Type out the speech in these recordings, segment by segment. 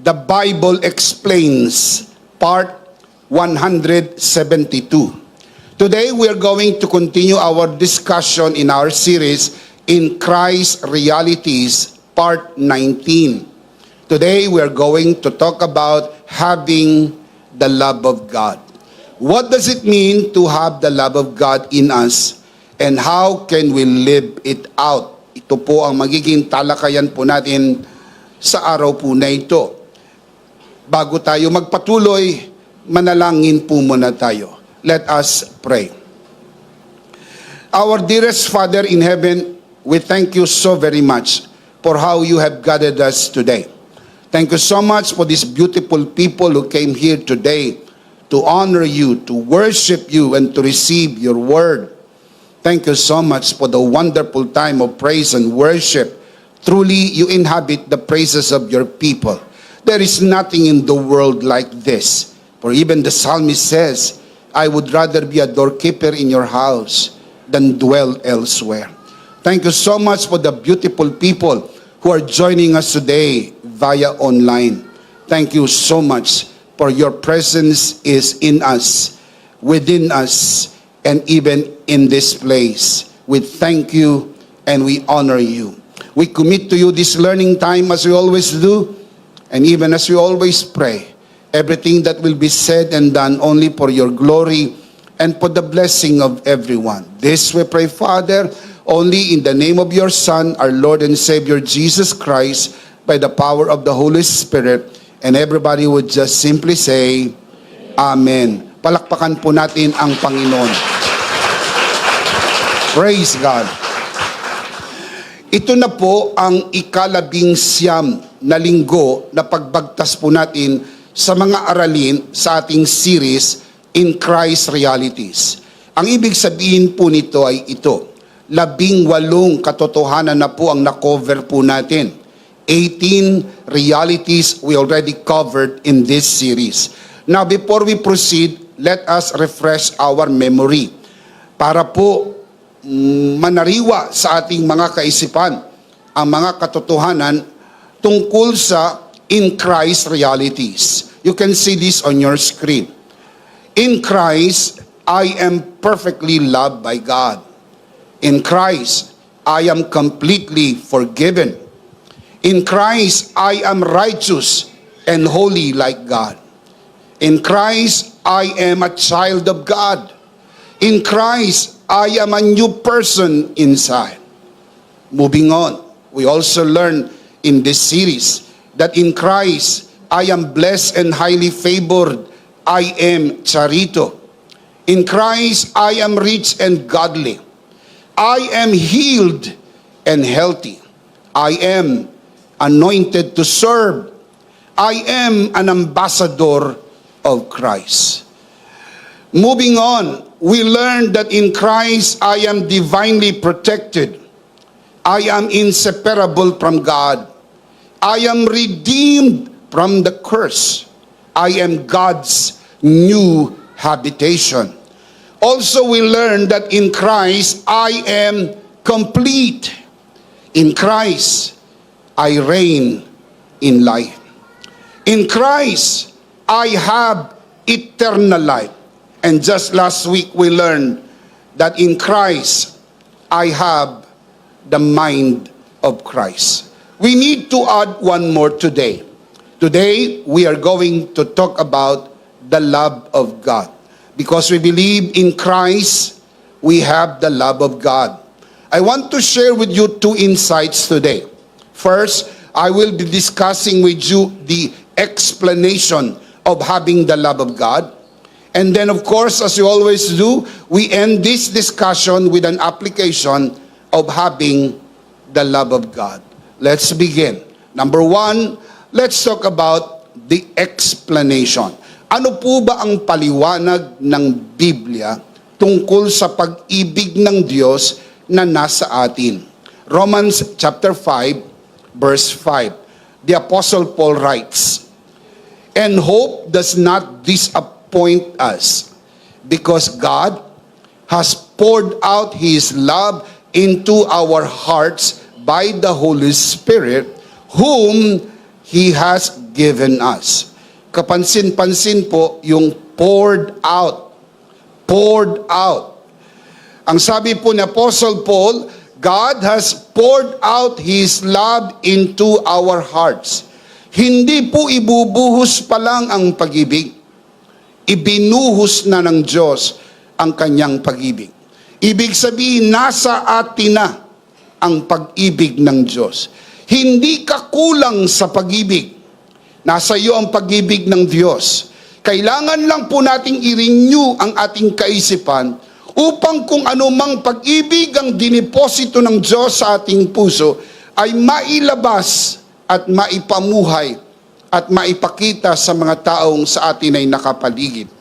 The Bible Explains, Part 172. Today, we are going to continue our discussion in our series, In Christ Realities, Part 19. Today, we are going to talk about having the love of God. What does it mean to have the love of God in us? And how can we live it out? Ito po ang magiging talakayan po natin sa araw po na ito. Bago tayo magpatuloy, manalangin po muna tayo. Let us pray. Our dearest Father in heaven, we thank you so very much for how you have guided us today. Thank you so much for these beautiful people who came here today to honor you, to worship you, and to receive your word. Thank you so much for the wonderful time of praise and worship. Truly, you inhabit the praises of your people. There is nothing in the world like this. For even the psalmist says, I would rather be a doorkeeper in your house than dwell elsewhere. Thank you so much for the beautiful people who are joining us today via online. Thank you so much for your presence is in us, within us, and even in this place. We thank you and we honor you. We commit to you this learning time as we always do, and even as we always pray, everything that will be said and done only for your glory and for the blessing of everyone. This we pray, Father, only in the name of your Son, our Lord and Savior, Jesus Christ, by the power of the Holy Spirit. And everybody would just simply say, Amen. Palakpakan po natin ang Panginoon. Praise God. Ito na po ang ika-19 na linggo na pagbagtas po natin sa mga aralin sa ating series, In Christ Realities. Ang ibig sabihin po nito ay ito, 18 katotohanan na po ang na-cover po natin. 18 realities we already covered in this series. Now, before we proceed, let us refresh our memory para po manariwa sa ating mga kaisipan ang mga katotohanan tungkol sa In Christ Realities. You can see this on your screen. In Christ, I am perfectly loved by God. In Christ, I am completely forgiven. In Christ, I am righteous and holy like God. In Christ, I am a child of God. In Christ, I am a new person inside. Moving on, we also learn in this series that in Christ, I am blessed and highly favored. I am charito. In Christ, I am rich and godly. I am healed and healthy. I am anointed to serve. I am an ambassador of Christ. Moving on, we learn that in Christ, I am divinely protected. I am inseparable from God. I am redeemed from the curse. I am God's new habitation. Also, we learn that in Christ, I am complete. In Christ, I reign in life. In Christ, I have eternal life. And just last week, we learned that in Christ, I have the mind of Christ. We need to add one more today. Today, we are going to talk about the love of God. Because we believe in Christ, we have the love of God. I want to share with you two insights today. First, I will be discussing with you the explanation of having the love of God. And then, of course, as we always do, we end this discussion with an application of having the love of God. Let's begin. Number one, let's talk about the explanation. Ano po ba ang paliwanag ng Biblia tungkol sa pag-ibig ng Diyos na nasa atin? Romans chapter 5, verse 5. The Apostle Paul writes, And hope does not disappoint us, because God has poured out His love into our hearts by the Holy Spirit, whom He has given us. Kapansin-pansin po yung poured out. Poured out. Ang sabi po ni Apostle Paul, God has poured out His love into our hearts. Hindi po ibubuhos pa lang ang pag-ibig. Ibinuhos na ng Diyos ang kanyang pag-ibig. Ibig sabihin, nasa atin na ang pag-ibig ng Diyos. Hindi ka kulang sa pag-ibig. Nasa iyo ang pag-ibig ng Diyos. Kailangan lang po nating i-renew ang ating kaisipan upang kung anumang pag-ibig ang diniposito ng Diyos sa ating puso ay mailabas at maipamuhay at maipakita sa mga taong sa atin ay nakapaligid.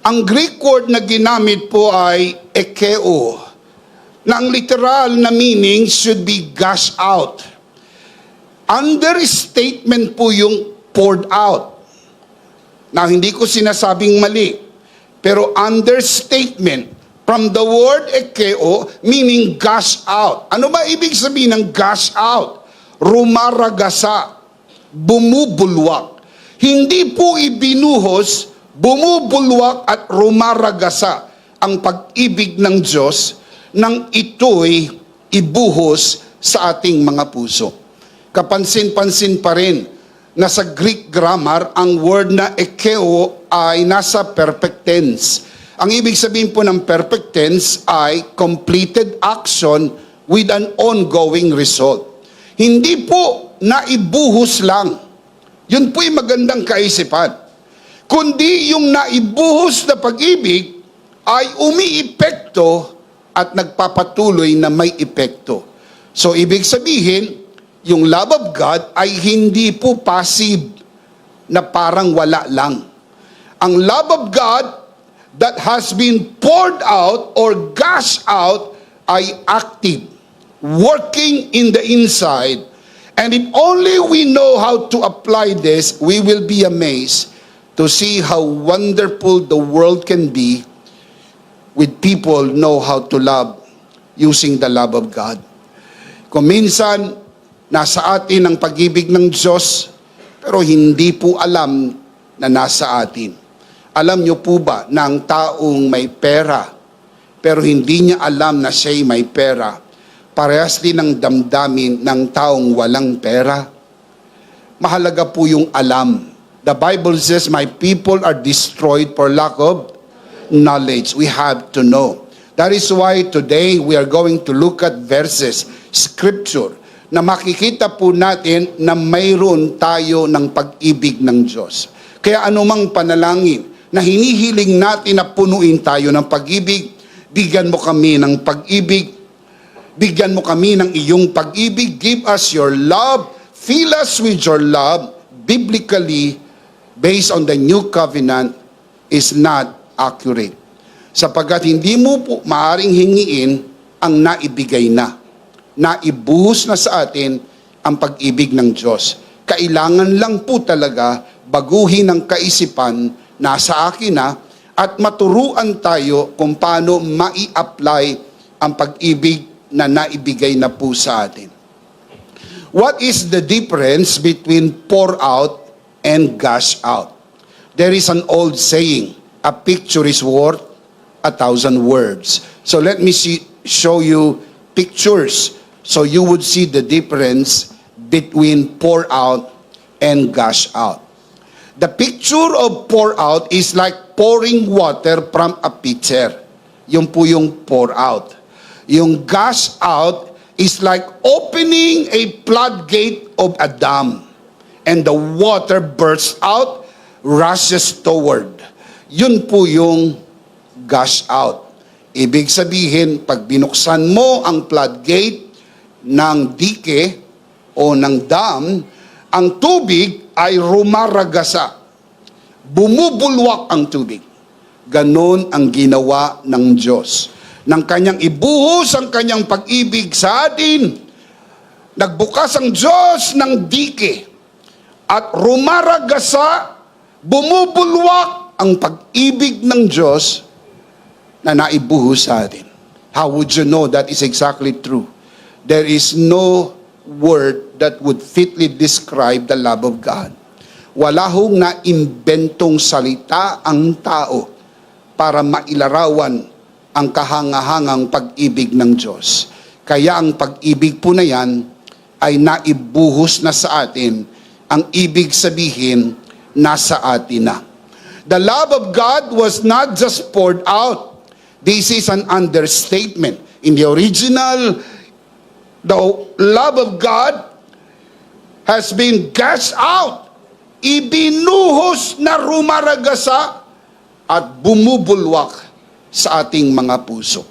Ang Greek word na ginamit po ay ekeo, na ang literal na meaning should be gushed out. Understatement po yung poured out. Now, hindi ko sinasabing mali, pero understatement from the word ekeo, meaning gush out. Ano ba ibig sabihin ng gush out? Rumaragasa, bumubulwak. Hindi po ibinuhos, bumubulwak at rumaragasa ang pag-ibig ng Diyos nang ito'y ibuhos sa ating mga puso. Kapansin-pansin pa rin na sa Greek grammar, ang word na ekeo ay nasa perfect tense. Ang ibig sabihin po ng perfect tense ay completed action with an ongoing result. Hindi po naibuhos lang. Yun po'y magandang kaisipan. Kundi yung naibuhos na pag-ibig ay umiipekto at nagpapatuloy na may epekto. So, ibig sabihin, yung love of God ay hindi po passive na parang wala lang. Ang love of God that has been poured out or gushed out ay active, working in the inside. And if only we know how to apply this, we will be amazed to see how wonderful the world can be with people know how to love using the love of God. Kung minsan, nasa atin ang pag-ibig ng Diyos, pero hindi po alam na nasa atin. Alam niyo po ba na ang taong may pera, pero hindi niya alam na siya'y may pera, parehas din ang damdamin ng taong walang pera? Mahalaga po yung alam. The Bible says, my people are destroyed for lack of knowledge. We have to know. That is why today we are going to look at verses, scripture, na makikita po natin na mayroon tayo ng pag-ibig ng Diyos. Kaya anumang panalangin na hinihiling natin na punuin tayo ng pag-ibig, bigyan mo kami ng pag-ibig, bigyan mo kami ng iyong pag-ibig, give us your love, fill us with your love, biblically, based on the new covenant, is not accurate. Sapagkat hindi mo po maaring hingiin ang naibigay na. Naibuhos na sa atin ang pag-ibig ng Diyos. Kailangan lang po talaga baguhin ang kaisipan, nasa akin na, at maturuan tayo kung paano mai-apply ang pag-ibig na naibigay na po sa atin. What is the difference between pour out and gush out? There is an old saying, a picture is worth 1,000 words. So let me show you pictures so you would see the difference between pour out and gush out. The picture of pour out is like pouring water from a pitcher. Yung po yung pour out. Yung gush out is like opening a floodgate of a dam, and the water bursts out, rushes toward. Yun po yung gush out. Ibig sabihin, pag binuksan mo ang floodgate ng dike o ng dam, ang tubig ay rumaragasa. Bumubulwak ang tubig. Ganon ang ginawa ng Diyos. Nang kanyang ibuhos ang kanyang pag-ibig sa atin, nagbukas ang Diyos ng dike at rumaragasa, bumubulwak ang pag-ibig ng Diyos na naibuhos sa atin. How would you know that is exactly true? There is no word that would fitly describe the love of God. Wala hong naimbentong salita ang tao para mailarawan ang kahangahangang pag-ibig ng Diyos. Kaya ang pag-ibig po na yan ay naibuhos na sa atin. Ang ibig sabihin, nasa atin na. The love of God was not just poured out. This is an understatement. In the original, the love of God has been gashed out. Ibinuhos na rumaragasa at bumubulwak sa ating mga puso.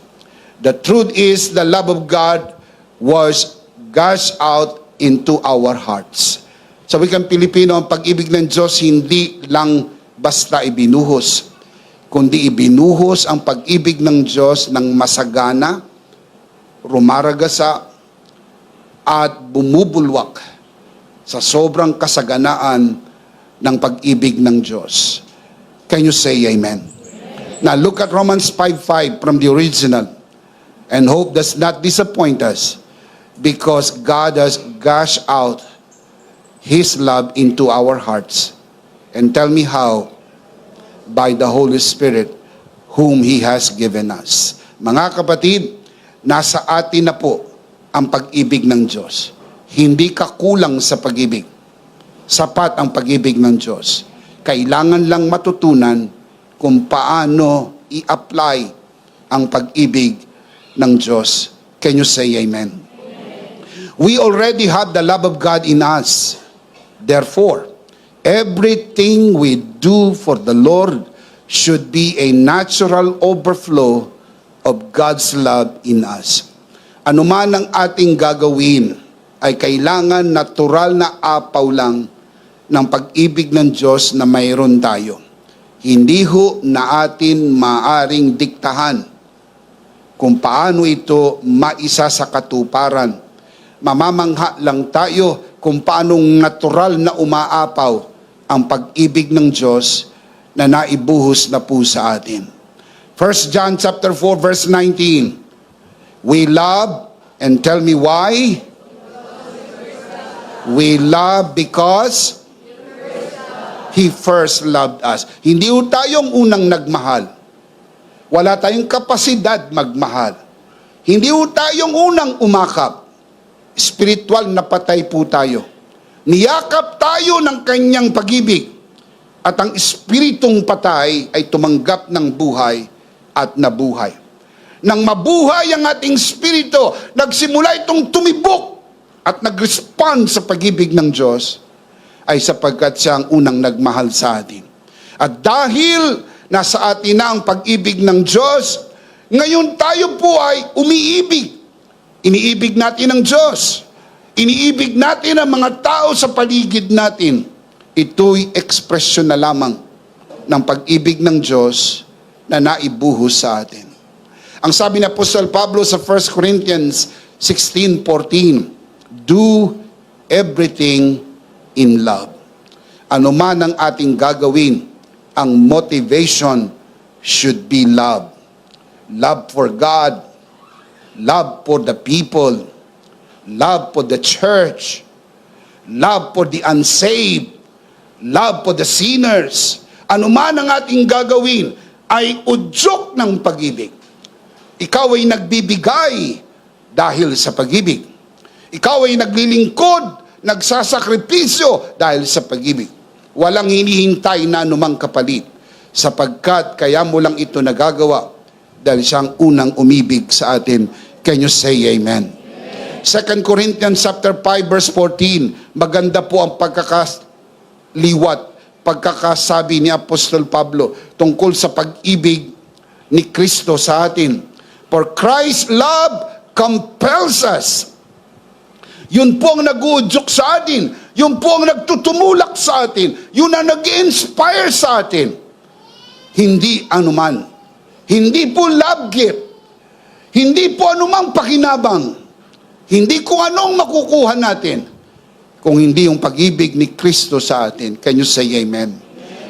The truth is, the love of God was gashed out into our hearts. Sa wikang Pilipino, ang pag-ibig ng Diyos hindi lang basta ibinuhos, kundi ibinuhos ang pag-ibig ng Diyos ng masagana, rumaragasa, at bumubulwak sa sobrang kasaganaan ng pag-ibig ng Diyos. Can you say amen? Now look at Romans 5:5 from the original, and hope does not disappoint us, because God has gashed out His love into our hearts. And tell me how? By the Holy Spirit, whom He has given us. Mga kapatid, nasa atin na po ang pag-ibig ng Diyos. Hindi ka kulang sa pag-ibig. Sapat ang pag-ibig ng Diyos. Kailangan lang matutunan kung paano i-apply ang pag-ibig ng Diyos. Can you say amen? We already have the love of God in us. Therefore, everything we do for the Lord should be a natural overflow of God's love in us. Ano man ang ating gagawin ay kailangan natural na apaw lang ng pag-ibig ng Diyos na mayroon tayo. Hindi ho na atin maaring diktahan kung paano ito maisa sa katuparan. Mamamangha lang tayo kung paanong natural na umaapaw ang pag-ibig ng Diyos na naibuhos na po sa atin. 1 John chapter 4 verse 19. We love, and tell me why? We love because He first loved us. Hindi ho tayong unang nagmahal. Wala tayong kapasidad magmahal. Hindi ho tayong unang umakap. Spiritual na patay po tayo. Niyakap tayo ng kanyang pag-ibig. At ang espiritong patay ay tumanggap ng buhay at nabuhay. Nang mabuhay ang ating espiritu, nagsimula itong tumibok at nag-respond sa pag-ibig ng Diyos, ay sapagkat siya ang unang nagmahal sa atin. At dahil nasa atin na ang pag-ibig ng Diyos, ngayon tayo po ay umiibig. Iniibig natin ang Diyos. Iniibig natin ang mga tao sa paligid natin. Ito'y ekspresyon na lamang ng pag-ibig ng Diyos na naibuhos sa atin. Ang sabi ni Apostol Pablo sa 1 Corinthians 16:14, do everything in love. Ano man ang ating gagawin, ang motivation should be love. Love for God, love for the people, love for the church, love for the unsaved, love for the sinners. Ano man ang ating gagawin ay udyok ng pag-ibig. Ikaw ay nagbibigay dahil sa pag-ibig. Ikaw ay naglilingkod, nagsasakripisyo dahil sa pag-ibig. Walang hinihintay na anumang kapalit, sapagkat kaya mo lang ito nagagawa dahil siyang unang umibig sa atin. Can you say amen? 2 Corinthians chapter 5 verse 14, maganda po ang pagkakaliwat, pagkakasabi ni Apostol Pablo tungkol sa pag-ibig ni Kristo sa atin. For Christ's love compels us. Yun po ang nag-uudyok sa atin. Yun po ang nagtutumulak sa atin. Yun ang nag-inspire sa atin. Hindi anuman. Hindi po love gift. Hindi po anumang pakinabang. Hindi kung anong makukuha natin. Kung hindi yung pag-ibig ni Kristo sa atin. Can you say amen?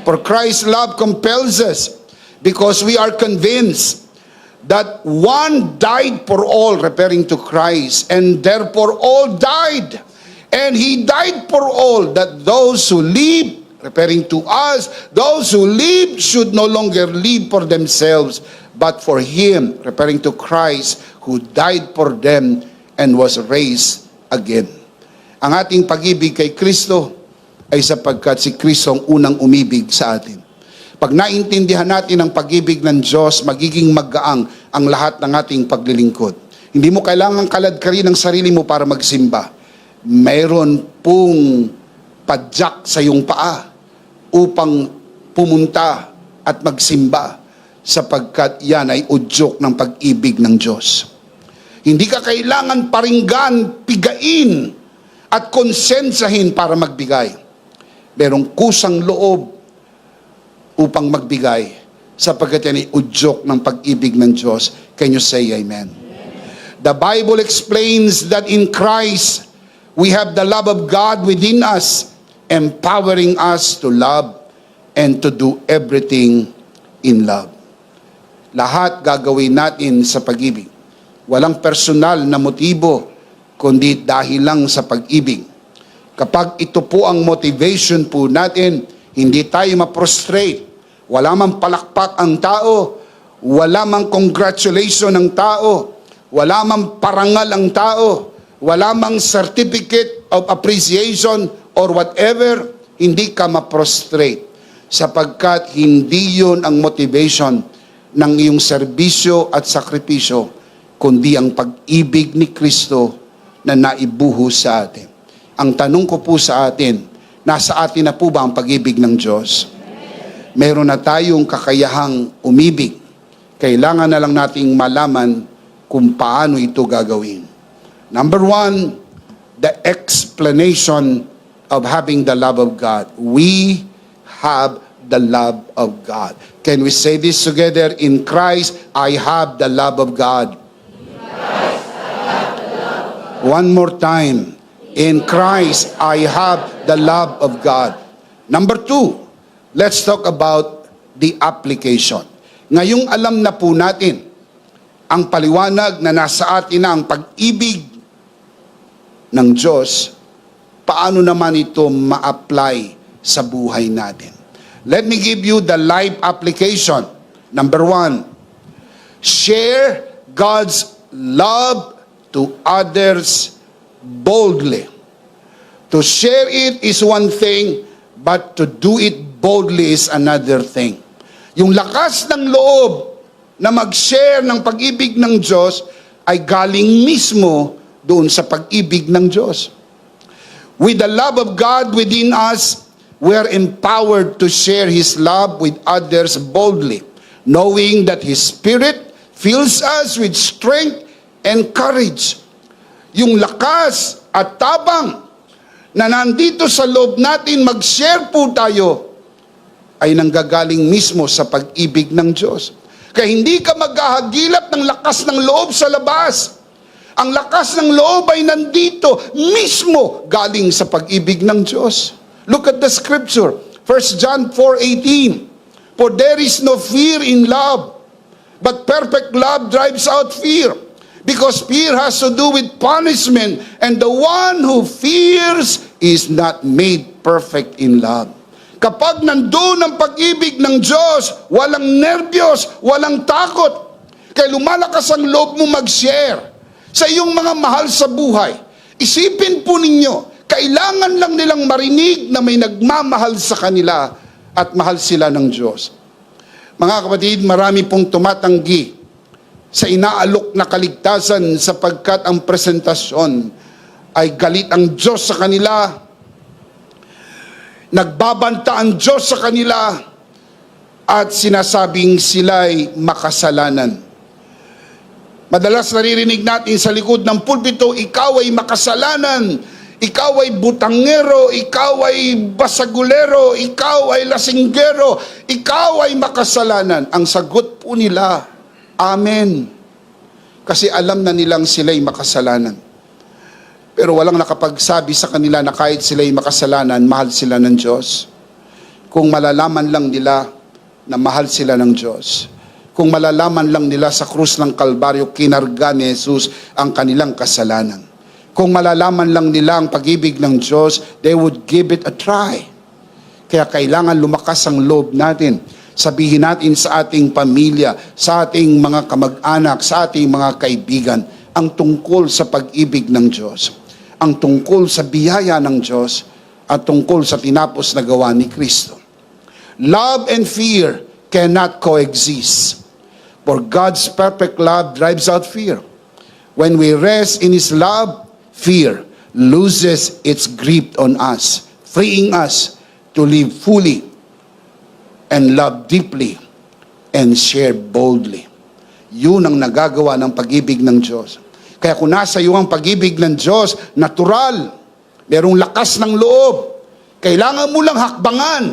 For Christ's love compels us because we are convinced that one died for all, referring to Christ, and therefore all died. And He died for all, that those who live, referring to us, those who live should no longer live for themselves, but for Him, referring to Christ, who died for them and was raised again. Ang ating pag-ibig kay Kristo ay sapagkat si Kristo ang unang umibig sa atin. Pag naintindihan natin ang pag-ibig ng Diyos, magiging magaang ang lahat ng ating paglilingkod. Hindi mo kailangang kaladkarin ang sarili mo para magsimba. Mayroon pong padyak sa iyong paa upang pumunta at magsimba sapagkat yan ay udyok ng pag-ibig ng Diyos. Hindi ka kailangan paringgan, pigain at konsensahin para magbigay. Merong kusang loob upang magbigay sapagkat yan ay udyok ng pag-ibig ng Diyos. Can you say amen? The Bible explains that in Christ, we have the love of God within us, empowering us to love and to do everything in love. Lahat gagawin natin sa pag-ibig. Walang personal na motibo, kundi dahil lang sa pag-ibig. Kapag ito po ang motivation po natin, hindi tayo ma-prostrate. Wala mang palakpak ang tao, wala mang congratulation ang tao, wala mang parangal ang tao, wala mang certificate of appreciation or whatever, hindi ka ma-prostrate. Sapagkat hindi yun ang motivation ng iyong serbisyo at sakripisyo, kundi ang pag-ibig ni Kristo na naibuhos sa atin. Ang tanong ko po sa atin, nasa atin na po ba ang pag-ibig ng Diyos? Meron na tayong kakayahang umibig. Kailangan na lang nating malaman kung paano ito gagawin. Number one, the explanation of having the love of God. We have the love of God. Can we say this together? In Christ, I have the love of God. One more time. In Christ, I have the love of God. Number two, let's talk about the application. Ngayong alam na po natin ang paliwanag na nasa atin na ang pag-ibig ng Diyos, paano naman ito ma-apply sa buhay natin? Let me give you the life application. Number one, share God's love to others boldly. To share it is one thing, but to do it boldly is another thing. Yung lakas ng loob na mag-share ng pag-ibig ng Diyos ay galing mismo doon sa pag-ibig ng Diyos. With the love of God within us, we are empowered to share His love with others boldly, knowing that His Spirit fills us with strength and courage. Yung lakas at tabang na nandito sa loob natin, mag-share po tayo, ay nanggagaling mismo sa pag-ibig ng Diyos. Kaya hindi ka maghahagilap ng lakas ng loob sa labas. Ang lakas ng loob ay nandito mismo galing sa pag-ibig ng Diyos. Look at the scripture, 1 John 4:18. For there is no fear in love, but perfect love drives out fear. Because fear has to do with punishment, and the one who fears is not made perfect in love. Kapag nandoon ang pag-ibig ng Diyos, walang nervyos, walang takot. Kaya lumalakas ang loob mo mag-share sa iyong mga mahal sa buhay. Isipin po ninyo, kailangan lang nilang marinig na may nagmamahal sa kanila at mahal sila ng Diyos. Mga kapatid, marami pong tumatanggi sa inaalok na kaligtasan sapagkat ang presentasyon ay galit ang Diyos sa kanila, nagbabanta ang Diyos sa kanila, at sinasabing sila'y makasalanan. Madalas naririnig natin sa likod ng pulpito, ikaw ay makasalanan, ikaw ay butangero, ikaw ay basagulero, ikaw ay lasinggero, ikaw ay makasalanan. Ang sagot po nila, Amen. Kasi alam na nilang sila'y makasalanan. Pero walang nakapagsabi sa kanila na kahit sila'y makasalanan, mahal sila ng Diyos. Kung malalaman lang nila na mahal sila ng Diyos. Kung malalaman lang nila sa krus ng Kalbaryo, kinarga ni Jesus ang kanilang kasalanan. Kung malalaman lang nila ang pag-ibig ng Diyos, they would give it a try. Kaya kailangan lumakas ang loob natin. Sabihin natin sa ating pamilya, sa ating mga kamag-anak, sa ating mga kaibigan, ang tungkol sa pag-ibig ng Diyos, ang tungkol sa biyaya ng Diyos, at tungkol sa tinapos na gawa ni Kristo. Love and fear cannot coexist. For God's perfect love drives out fear. When we rest in His love, fear loses its grip on us, freeing us to live fully and love deeply and share boldly. Yun ang nagagawa ng pag-ibig ng Diyos. Kaya kung nasa iyo ang pag-ibig ng Diyos, natural, merong lakas ng loob, kailangan mo lang hakbangan.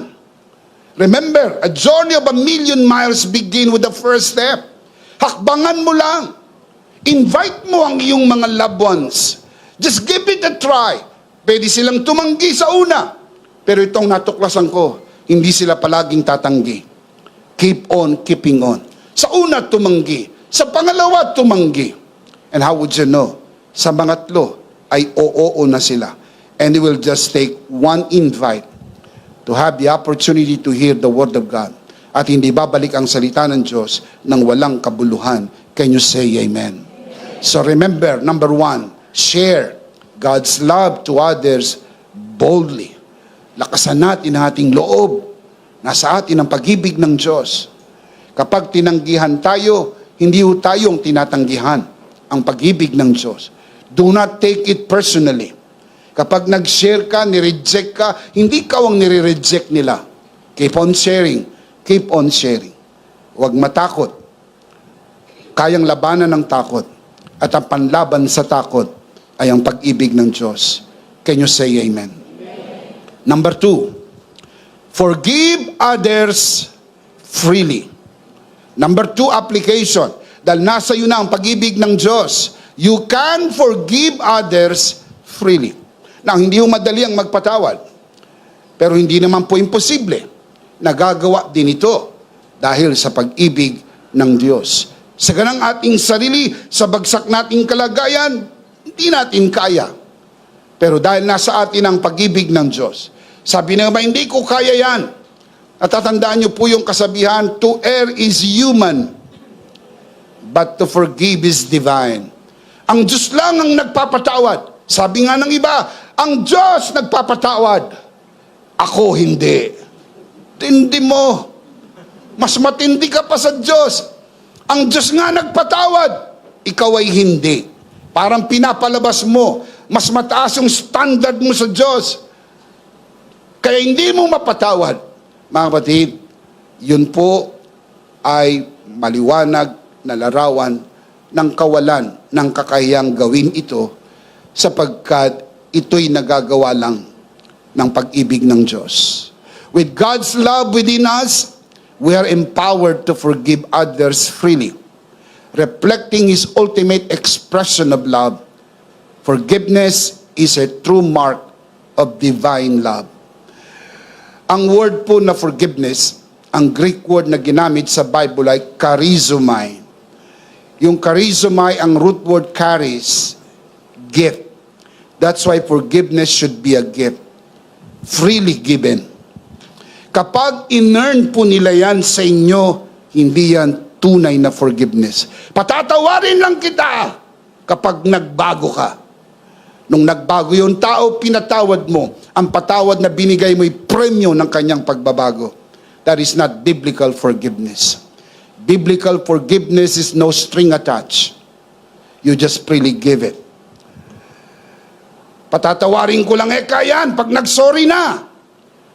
Remember, a journey of 1,000,000 miles begin with the first step. Hakbangan mo lang. Invite mo ang iyong mga loved ones. Just give it a try. Pwede silang tumanggi sa una. Pero itong natuklasan ko, hindi sila palaging tatanggi. Keep on keeping on. Sa una, tumanggi. Sa pangalawa, tumanggi. And how would you know? Sa mangatlo, ay oo na sila. And they will just take one invite to have the opportunity to hear the Word of God. At hindi babalik ang salita ng Diyos nang walang kabuluhan. Can you say amen? So remember, number 1, share God's love to others boldly. Lakasan natin ang ating loob. Nasa atin ang pag-ibig ng Diyos. Kapag tinanggihan tayo, hindi ho tayong tinatanggihan ang pag-ibig ng Diyos. Do not take it personally. Kapag nag-share ka, nireject ka, hindi ka ang nire-reject nila. Keep on sharing. Keep on sharing. Huwag matakot. Kayang labanan ng takot. At ang panlaban sa takot ay ang pag-ibig ng Diyos. Can you say amen? Number 2, forgive others freely. Number 2 application. Dahil nasa iyo na ang pag-ibig ng Diyos, you can forgive others freely. Now, hindi mo madali ang magpatawad. Pero hindi naman po imposible. Nagagawa din ito dahil sa pag-ibig ng Diyos. Sa ganang ating sarili, sa bagsak nating kalagayan, hindi natin kaya. Pero dahil nasa atin ang pag-ibig ng Diyos, sabi na ba, hindi ko kaya yan. Natatandaan niyo po yung kasabihan, to err is human, but to forgive is divine. Ang Diyos lang ang nagpapatawad. Sabi nga ng iba, ang Diyos nagpapatawad. Ako hindi. Tindi mo. Mas matindi ka pa sa Diyos. Ang Diyos nga nagpatawad. Ikaw ay hindi. Parang pinapalabas mo. Mas mataas yung standard mo sa Diyos. Kaya hindi mo mapatawad. Mga kapatid, yun po ay maliwanag na larawan ng kawalan ng kakayang gawin ito sapagkat ito'y nagagawa lang ng pag-ibig ng Diyos. With God's love within us, we are empowered to forgive others freely. Reflecting His ultimate expression of love, forgiveness is a true mark of divine love. Ang word po na forgiveness, ang Greek word na ginamit sa Bible ay charizomai. Yung charizomai, ang root word charis, gift. That's why forgiveness should be a gift. Freely given. Kapag in-earn po nila yan sa inyo, hindi yan tunay na forgiveness. Patatawarin lang kita kapag nagbago ka. Nung nagbago yung tao, pinatawad mo. Ang patawad na binigay mo ay premyo ng kanyang pagbabago. That is not biblical forgiveness. Biblical forgiveness is no string attached. You just freely give it. Patatawarin ko lang, kayan, pag nagsorry na.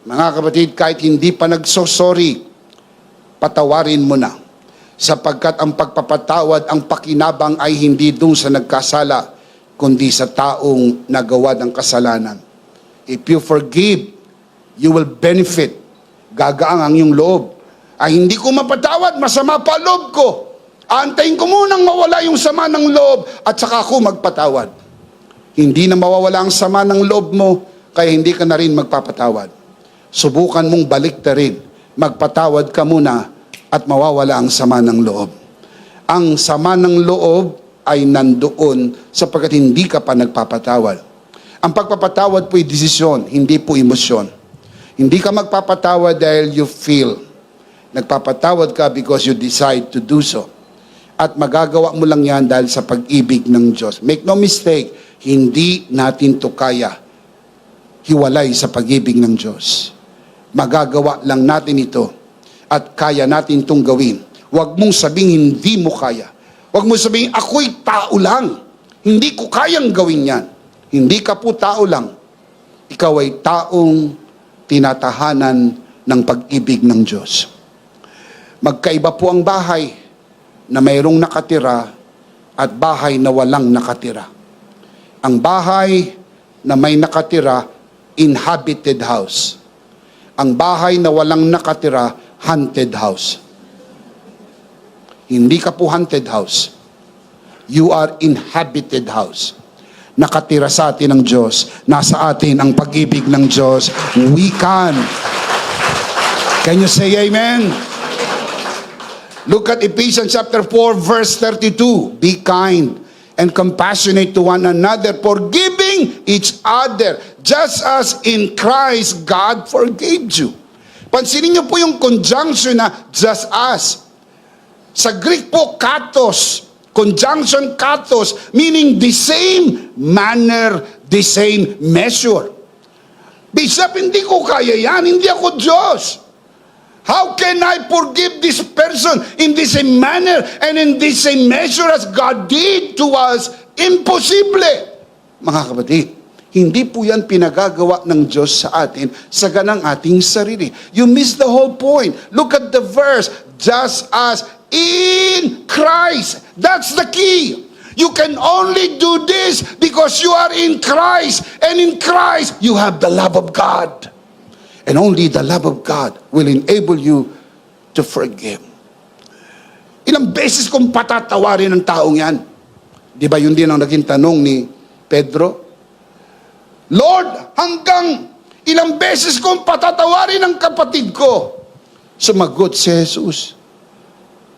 Mga kapatid, kahit hindi pa nagsosorry, patawarin mo na. Sapagkat ang pagpapatawad, ang pakinabang ay hindi dun sa nagkasala, kundi sa taong nagawa ng kasalanan. If you forgive, you will benefit. Gagaang ang iyong loob. Ay hindi ko mapatawad, masama pa loob ko. Aantayin ko munang mawala yung sama ng loob at saka ako magpatawad. Hindi na mawawala ang sama ng loob mo, kaya hindi ka na rin magpapatawad. Subukan mong baliktarin. Magpatawad ka muna at mawawala ang sama ng loob. Ang sama ng loob ay nandoon sapagkat hindi ka pa nagpapatawad. Ang pagpapatawad po ay desisyon, hindi po emosyon. Hindi ka magpapatawad dahil you feel. Nagpapatawad ka because you decide to do so. At magagawa mo lang yan dahil sa pag-ibig ng Diyos. Make no mistake, hindi natin to kaya hiwalay sa pag-ibig ng Diyos. Magagawa lang natin ito at kaya natin itong gawin. Huwag mong sabing hindi mo kaya. Huwag mong sabing ako'y tao lang. Hindi ko kayang gawin yan. Hindi ka po tao lang. Ikaw ay taong tinatahanan ng pag-ibig ng Diyos. Magkaiba po ang bahay na mayroong nakatira at bahay na walang nakatira. Ang bahay na may nakatira, inhabited house. Ang bahay na walang nakatira, haunted house. Hindi ka po haunted house. You are inhabited house. Nakatira sa atin ng Diyos. Nasa atin ang pag-ibig ng Diyos. We can. Can you say amen? Look at Ephesians chapter 4 verse 32. Be kind and compassionate to one another, forgiving each other, just as in Christ God forgave you. Pansinin niyo po yung conjunction na just as. Sa Greek po, katos. Conjunction katos, meaning the same manner, the same measure. Bishop, hindi ko kaya yan. Hindi ako Diyos. How can I forgive this person in the same manner and in the same measure as God did to us? Imposible. Mga kapatid, hindi po yan pinagagawa ng Diyos sa atin sa ganang ating sarili. You miss the whole point. Look at the verse. Just as in Christ. That's the key. You can only do this because you are in Christ. And in Christ, you have the love of God. And only the love of God will enable you to forgive. Ilang beses kong patatawarin ng taong yan. Di ba yun din ang naging tanong ni Pedro? Lord, hanggang ilang beses kong patatawarin ang kapatid ko. Sumagot si Jesus,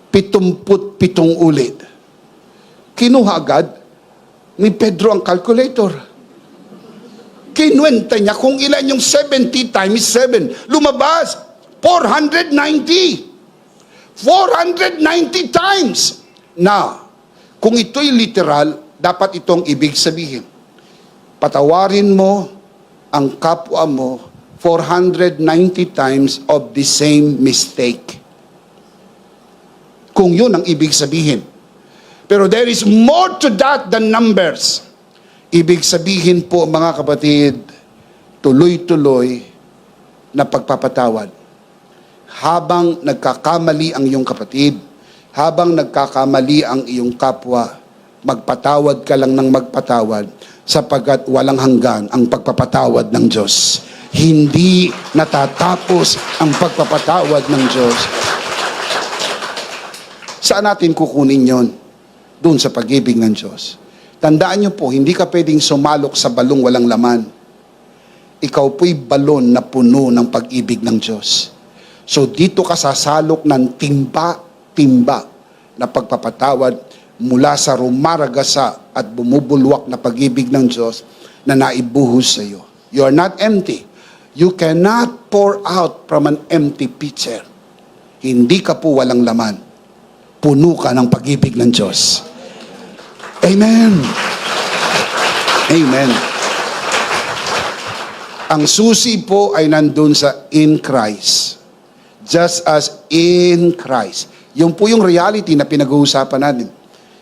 77 ulit. Kinuha agad ni Pedro ang calculator. Kinuwenta niya kung ilan yung 70 times 7. Lumabas, 490. 490 times. Now, kung ito'y literal, dapat itong ibig sabihin. Patawarin mo ang kapwa mo 490 times of the same mistake. Kung yun ang ibig sabihin. Pero there is more to that than numbers. Ibig sabihin po, mga kapatid, tuloy-tuloy na pagpapatawad. Habang nagkakamali ang iyong kapatid, habang nagkakamali ang iyong kapwa, magpatawad ka lang ng magpatawad, sapagkat walang hanggan ang pagpapatawad ng Diyos. Hindi natatapos ang pagpapatawad ng Diyos. Saan natin kukunin yon? Doon sa pag-ibig ng Diyos. Tandaan niyo po, hindi ka pwedeng sumalok sa balong walang laman. Ikaw po'y balon na puno ng pag-ibig ng Diyos. So dito ka sasalok ng timba-timba na pagpapatawad mula sa rumaragasa at bumubulwak na pag-ibig ng Diyos na naibuhos sa iyo. You are not empty. You cannot pour out from an empty pitcher. Hindi ka po walang laman. Puno ka ng pag-ibig ng Diyos. Amen. Amen. Ang susi po ay nandun sa in Christ. Just as in Christ. Yung po yung reality na pinag-uusapan natin.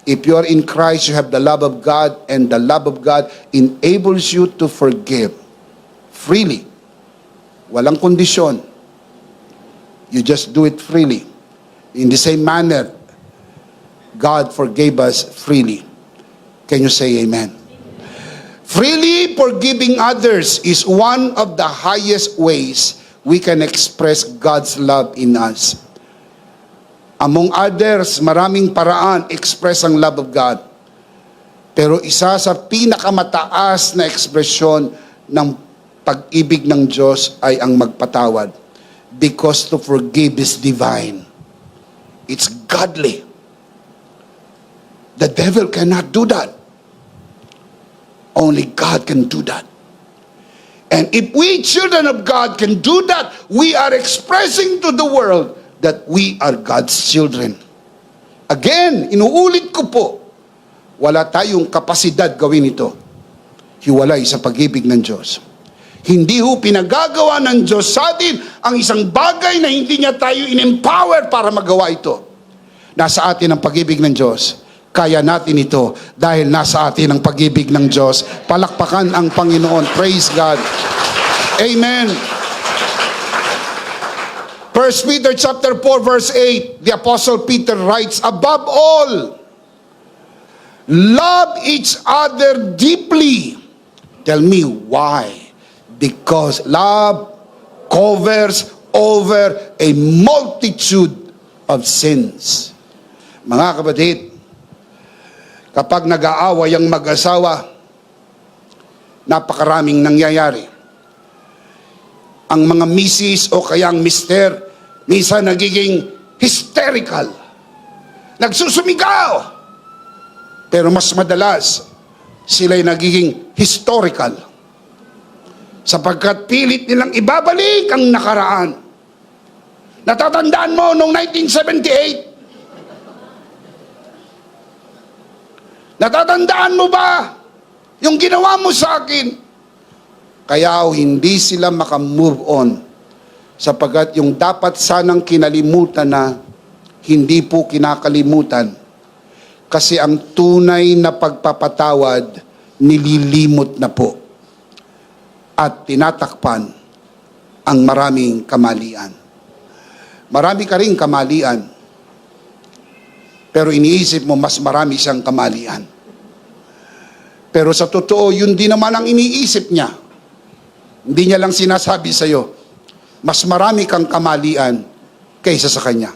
If you are in Christ, you have the love of God, and the love of God enables you to forgive freely. Walang kondisyon. You just do it freely. In the same manner, God forgave us freely. Can you say amen? Freely forgiving others is one of the highest ways we can express God's love in us. Among others, maraming paraan express ang love of God. Pero isa sa pinakamataas na ekspresyon ng pag-ibig ng Diyos ay ang magpatawad. Because to forgive is divine. It's godly. The devil cannot do that. Only God can do that. And if we children of God can do that, we are expressing to the world that we are God's children. Again, inuulit ko po, wala tayong kapasidad gawin ito. Hiwalay sa pag-ibig ng Diyos. Hindi ho pinagagawa ng Diyos sa atin ang isang bagay na hindi niya tayo in-empower para magawa ito. Nasa atin ang pag-ibig ng Diyos. Kaya natin ito dahil nasa atin ang pag-ibig ng Diyos. Palakpakan ang Panginoon. Praise God. Amen. 1 Peter chapter 4 verse 8, the Apostle Peter writes, above all, love each other deeply. Tell me why? Because love covers over a multitude of sins. Mga kapatid, kapag nag-aaway ang mag-asawa, napakaraming nangyayari. Ang mga misis o kaya ang mister, minsan nagiging hysterical. Nagsusumigaw. Pero mas madalas, sila'y nagiging historical. Sapagkat pilit nilang ibabalik ang nakaraan. Natatandaan mo noong 1978? Natatandaan mo ba yung ginawa mo sa akin? Kaya hindi sila makamove on sapagkat yung dapat sanang kinalimutan na hindi po kinakalimutan kasi ang tunay na pagpapatawad nililimot na po at tinatakpan ang maraming kamalian. Marami ka ring kamalian pero iniisip mo mas marami siyang kamalian. Pero sa totoo, yun din naman ang iniisip niya. Hindi niya lang sinasabi sa'yo, mas marami kang kamalian kaysa sa kanya.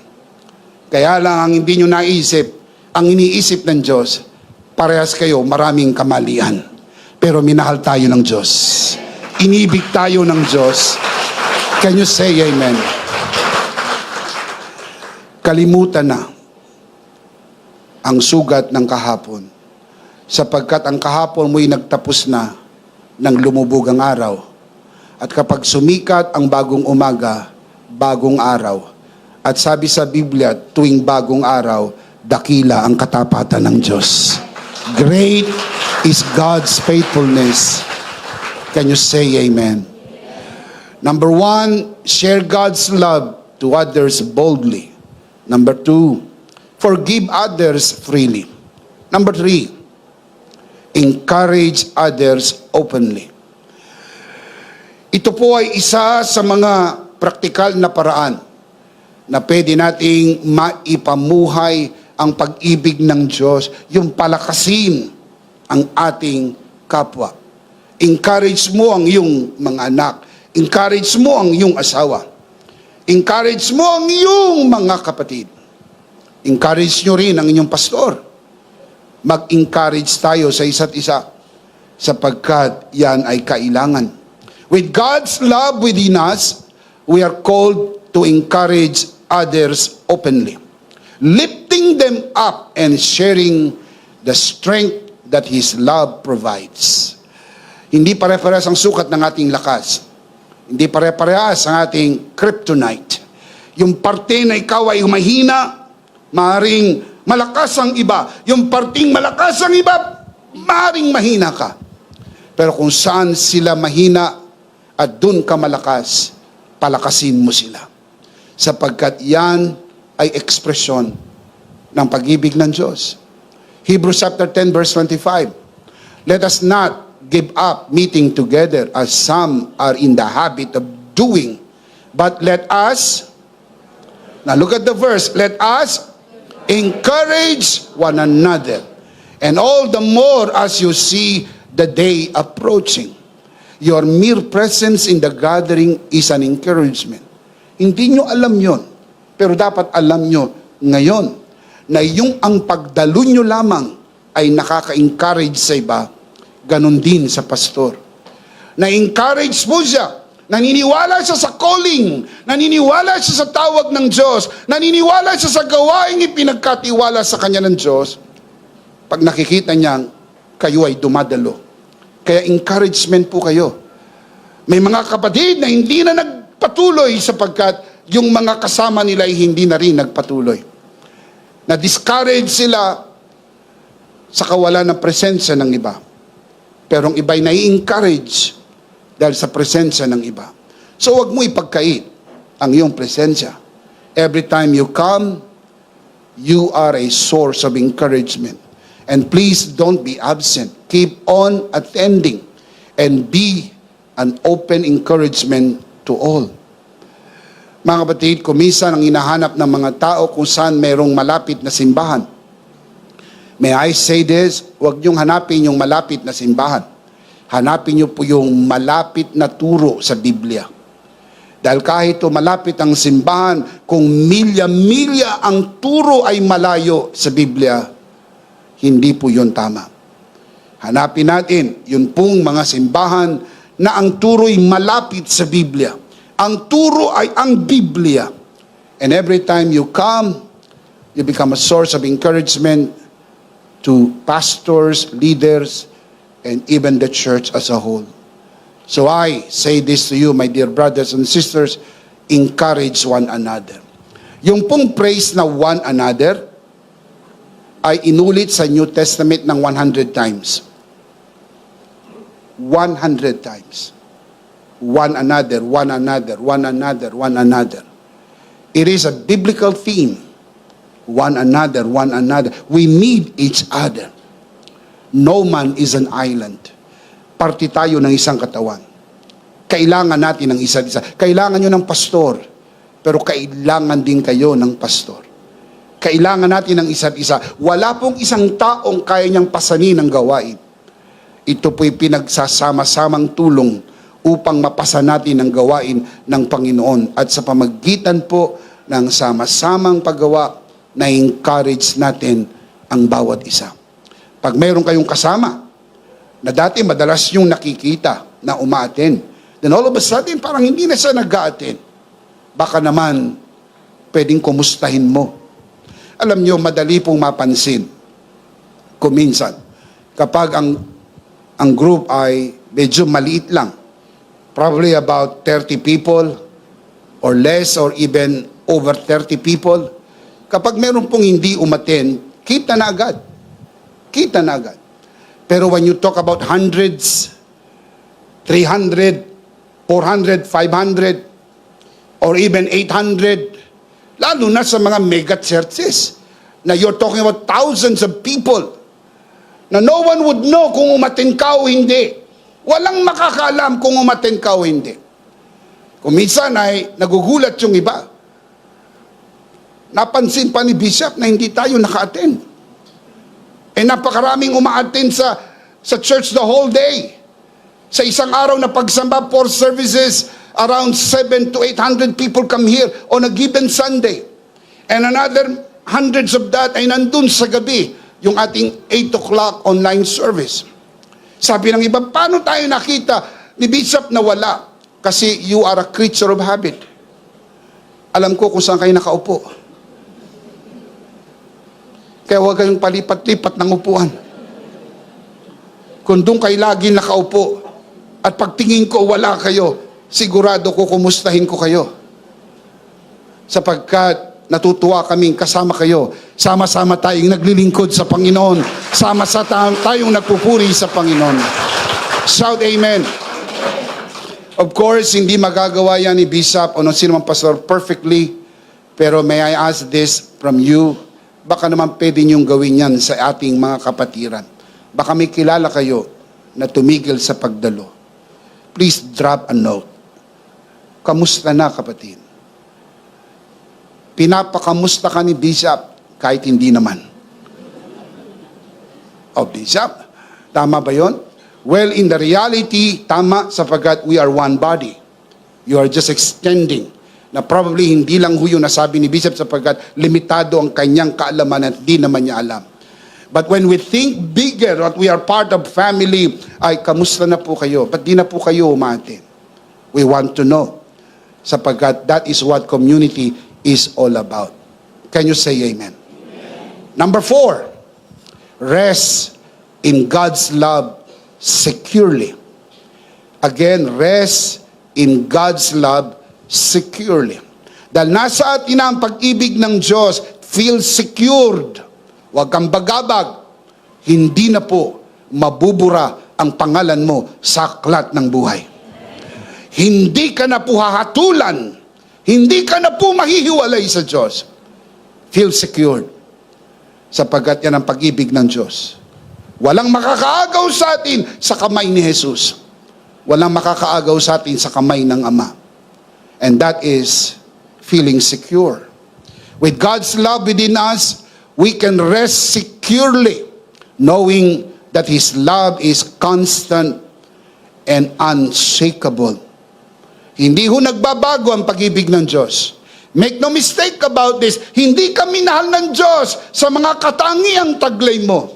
Kaya lang ang hindi nyo naisip, ang iniisip ng Diyos, parehas kayo maraming kamalian. Pero minahal tayo ng Diyos. Inibig tayo ng Diyos. Can you say amen? Kalimutan na ang sugat ng kahapon. Sapagkat ang kahapon mo'y nagtapos na nang lumubog ang araw. At kapag sumikat ang bagong umaga, bagong araw. At sabi sa Biblia, tuwing bagong araw, dakila ang katapatan ng Diyos. Great is God's faithfulness. Can you say amen? Number 1, share God's love to others boldly. Number 2, forgive others freely. Number 3, encourage others openly. Ito po ay isa sa mga praktikal na paraan na pwede nating maipamuhay ang pag-ibig ng Diyos, yung palakasin ang ating kapwa. Encourage mo ang iyong mga anak. Encourage mo ang iyong asawa. Encourage mo ang iyong mga kapatid. Encourage nyo rin ang inyong pastor. Mag-encourage tayo sa isa't isa sapagkat yan ay kailangan. With God's love within us, we are called to encourage others openly, lifting them up and sharing the strength that His love provides. Hindi pare-parehas ang sukat ng ating lakas. Hindi pare-parehas ang ating kryptonite. Yung parte na ikaw ay mahina, maaaring malakas ang iba. Yung parting malakas ang iba, maaaring mahina ka. Pero kung saan sila mahina, at dun ka malakas, palakasin mo sila. Sapagkat yan ay ekspresyon ng pag-ibig ng Diyos. Hebrews chapter 10 verse 25. Let us not give up meeting together as some are in the habit of doing, but let us, now look at the verse, let us encourage one another, and all the more as you see the day approaching. Your mere presence in the gathering is an encouragement. Hindi nyo alam yon, pero dapat alam nyo ngayon na yung ang pagdalo nyo lamang ay nakaka-encourage sa iba, ganon din sa pastor. Na-encourage mo siya, naniniwala siya sa calling, naniniwala siya sa tawag ng Diyos, naniniwala siya sa gawaing ipinagkatiwala sa kanya ng Diyos, pag nakikita niya, kayo ay dumadalo. Kaya encouragement po kayo. May mga kapatid na hindi na nagpatuloy sapagkat yung mga kasama nila ay hindi na rin nagpatuloy. Na-discourage sila sa kawalan ng presensya ng iba. Pero ang iba'y nai-encourage dahil sa presensya ng iba. So wag mo ipagkait ang iyong presensya. Every time you come, you are a source of encouragement. And please don't be absent. Keep on attending and be an open encouragement to all. Mga kapatid, kuminsan ang hinahanap ng mga tao kung saan mayroong malapit na simbahan. May I say this? Huwag niyong hanapin yung malapit na simbahan. Hanapin niyo po yung malapit na turo sa Biblia. Dahil kahit malapit ang simbahan, kung milya-milya ang turo ay malayo sa Biblia, hindi po yun tama. Hanapin natin yun pong mga simbahan na ang turo'y malapit sa Biblia. Ang turo ay ang Biblia. And every time you come, you become a source of encouragement to pastors, leaders, and even the church as a whole. So I say this to you, my dear brothers and sisters, encourage one another. Yung pong praise na one another ay inulit sa New Testament ng 100 times. 100 times. One another, one another, one another, one another. It is a biblical theme. One another, one another. We need each other. No man is an island. Parte tayo ng isang katawan. Kailangan natin ng isa't isa. Kailangan nyo ng pastor, pero kailangan din kayo ng pastor. Kailangan natin ng isa't isa. Wala pong isang taong kaya niyang pasanin ang gawain. Ito po'y pinagsasama-samang tulong upang mapasa natin ang gawain ng Panginoon. At sa pamagitan po ng sama-samang paggawa, na-encourage natin ang bawat isa. Pag mayroon kayong kasama, na dati madalas yung nakikita na umaattend, then all of a sudden, parang hindi na siya nag-a-attend. Baka naman, pwedeng kumustahin mo. Alam nyo, madali pong mapansin, kuminsan, kapag ang group ay medyo maliit lang, probably about 30 people, or less, or even over 30 people, kapag meron pong hindi umattend, kita na agad. Kita na agad. Pero when you talk about hundreds, 300, 400, 500, or even 800, lalo na sa mga mega churches, na you're talking about thousands of people, na no one would know kung umattend ka o hindi. Walang makakaalam kung umattend ka o hindi. Kung minsan ay nagugulat yung iba. Napansin pa ni Bishop na hindi tayo naka-attend. Napakaraming uma-attend sa church the whole day. Sa isang araw na pagsamba, 4 services, around 700 to 800 people come here on a given Sunday. And another hundreds of that ay nandun sa gabi, yung ating 8 o'clock online service. Sabi ng iba, paano tayo nakita ni Bishop na wala? Kasi you are a creature of habit. Alam ko kung saan kayo nakaupo. Kaya huwag kayong palipat-lipat ng upuan. Kung doon kayo lagi nakaupo, at pagtingin ko wala kayo, sigurado ko kumustahin ko kayo. Sapagkat natutuwa kaming kasama kayo. Sama-sama tayong naglilingkod sa Panginoon. Sama-sama tayong nagpupuri sa Panginoon. Shout amen. Of course, hindi magagawa yan ni Bishop o ng sino mang pastor perfectly. Pero may I ask this from you? Baka naman pwede niyong gawin yan sa ating mga kapatiran. Baka may kilala kayo na tumigil sa pagdalo. Please drop a note. Kamusta na, kapatid? Pinapakamusta ka ni Bishop kahit hindi naman. O, Bishop, tama ba yon? Well, in the reality, tama sapagkat we are one body. You are just extending. Na probably hindi lang huyo nasabi ni Bishop sapagkat limitado ang kanyang kaalaman at di naman niya alam. But when we think bigger, that we are part of family, ay kamusta na po kayo? Ba't di na po kayo umaattend? We want to know. Sapagkat that is what community is all about. Can you say amen? Amen. Number 4, Rest in God's love securely. Again, rest in God's love securely. Dahil nasa atin na ang pag-ibig ng Diyos, feel secured. Huwag kang bagabag. Hindi na po mabubura ang pangalan mo sa aklat ng buhay. Hindi ka na po hahatulan. Hindi ka na po mahihiwalay sa Diyos. Feel secured. Sapagkat yan ang pag-ibig ng Diyos. Walang makakaagaw sa atin sa kamay ni Jesus. Walang makakaagaw sa atin sa kamay ng Ama. And that is feeling secure. With God's love within us, we can rest securely, knowing that His love is constant and unshakable. Hindi ho nagbabago ang pag-ibig ng Diyos. Make no mistake about this, hindi ka minahal ng Diyos sa mga katangiang taglay mo.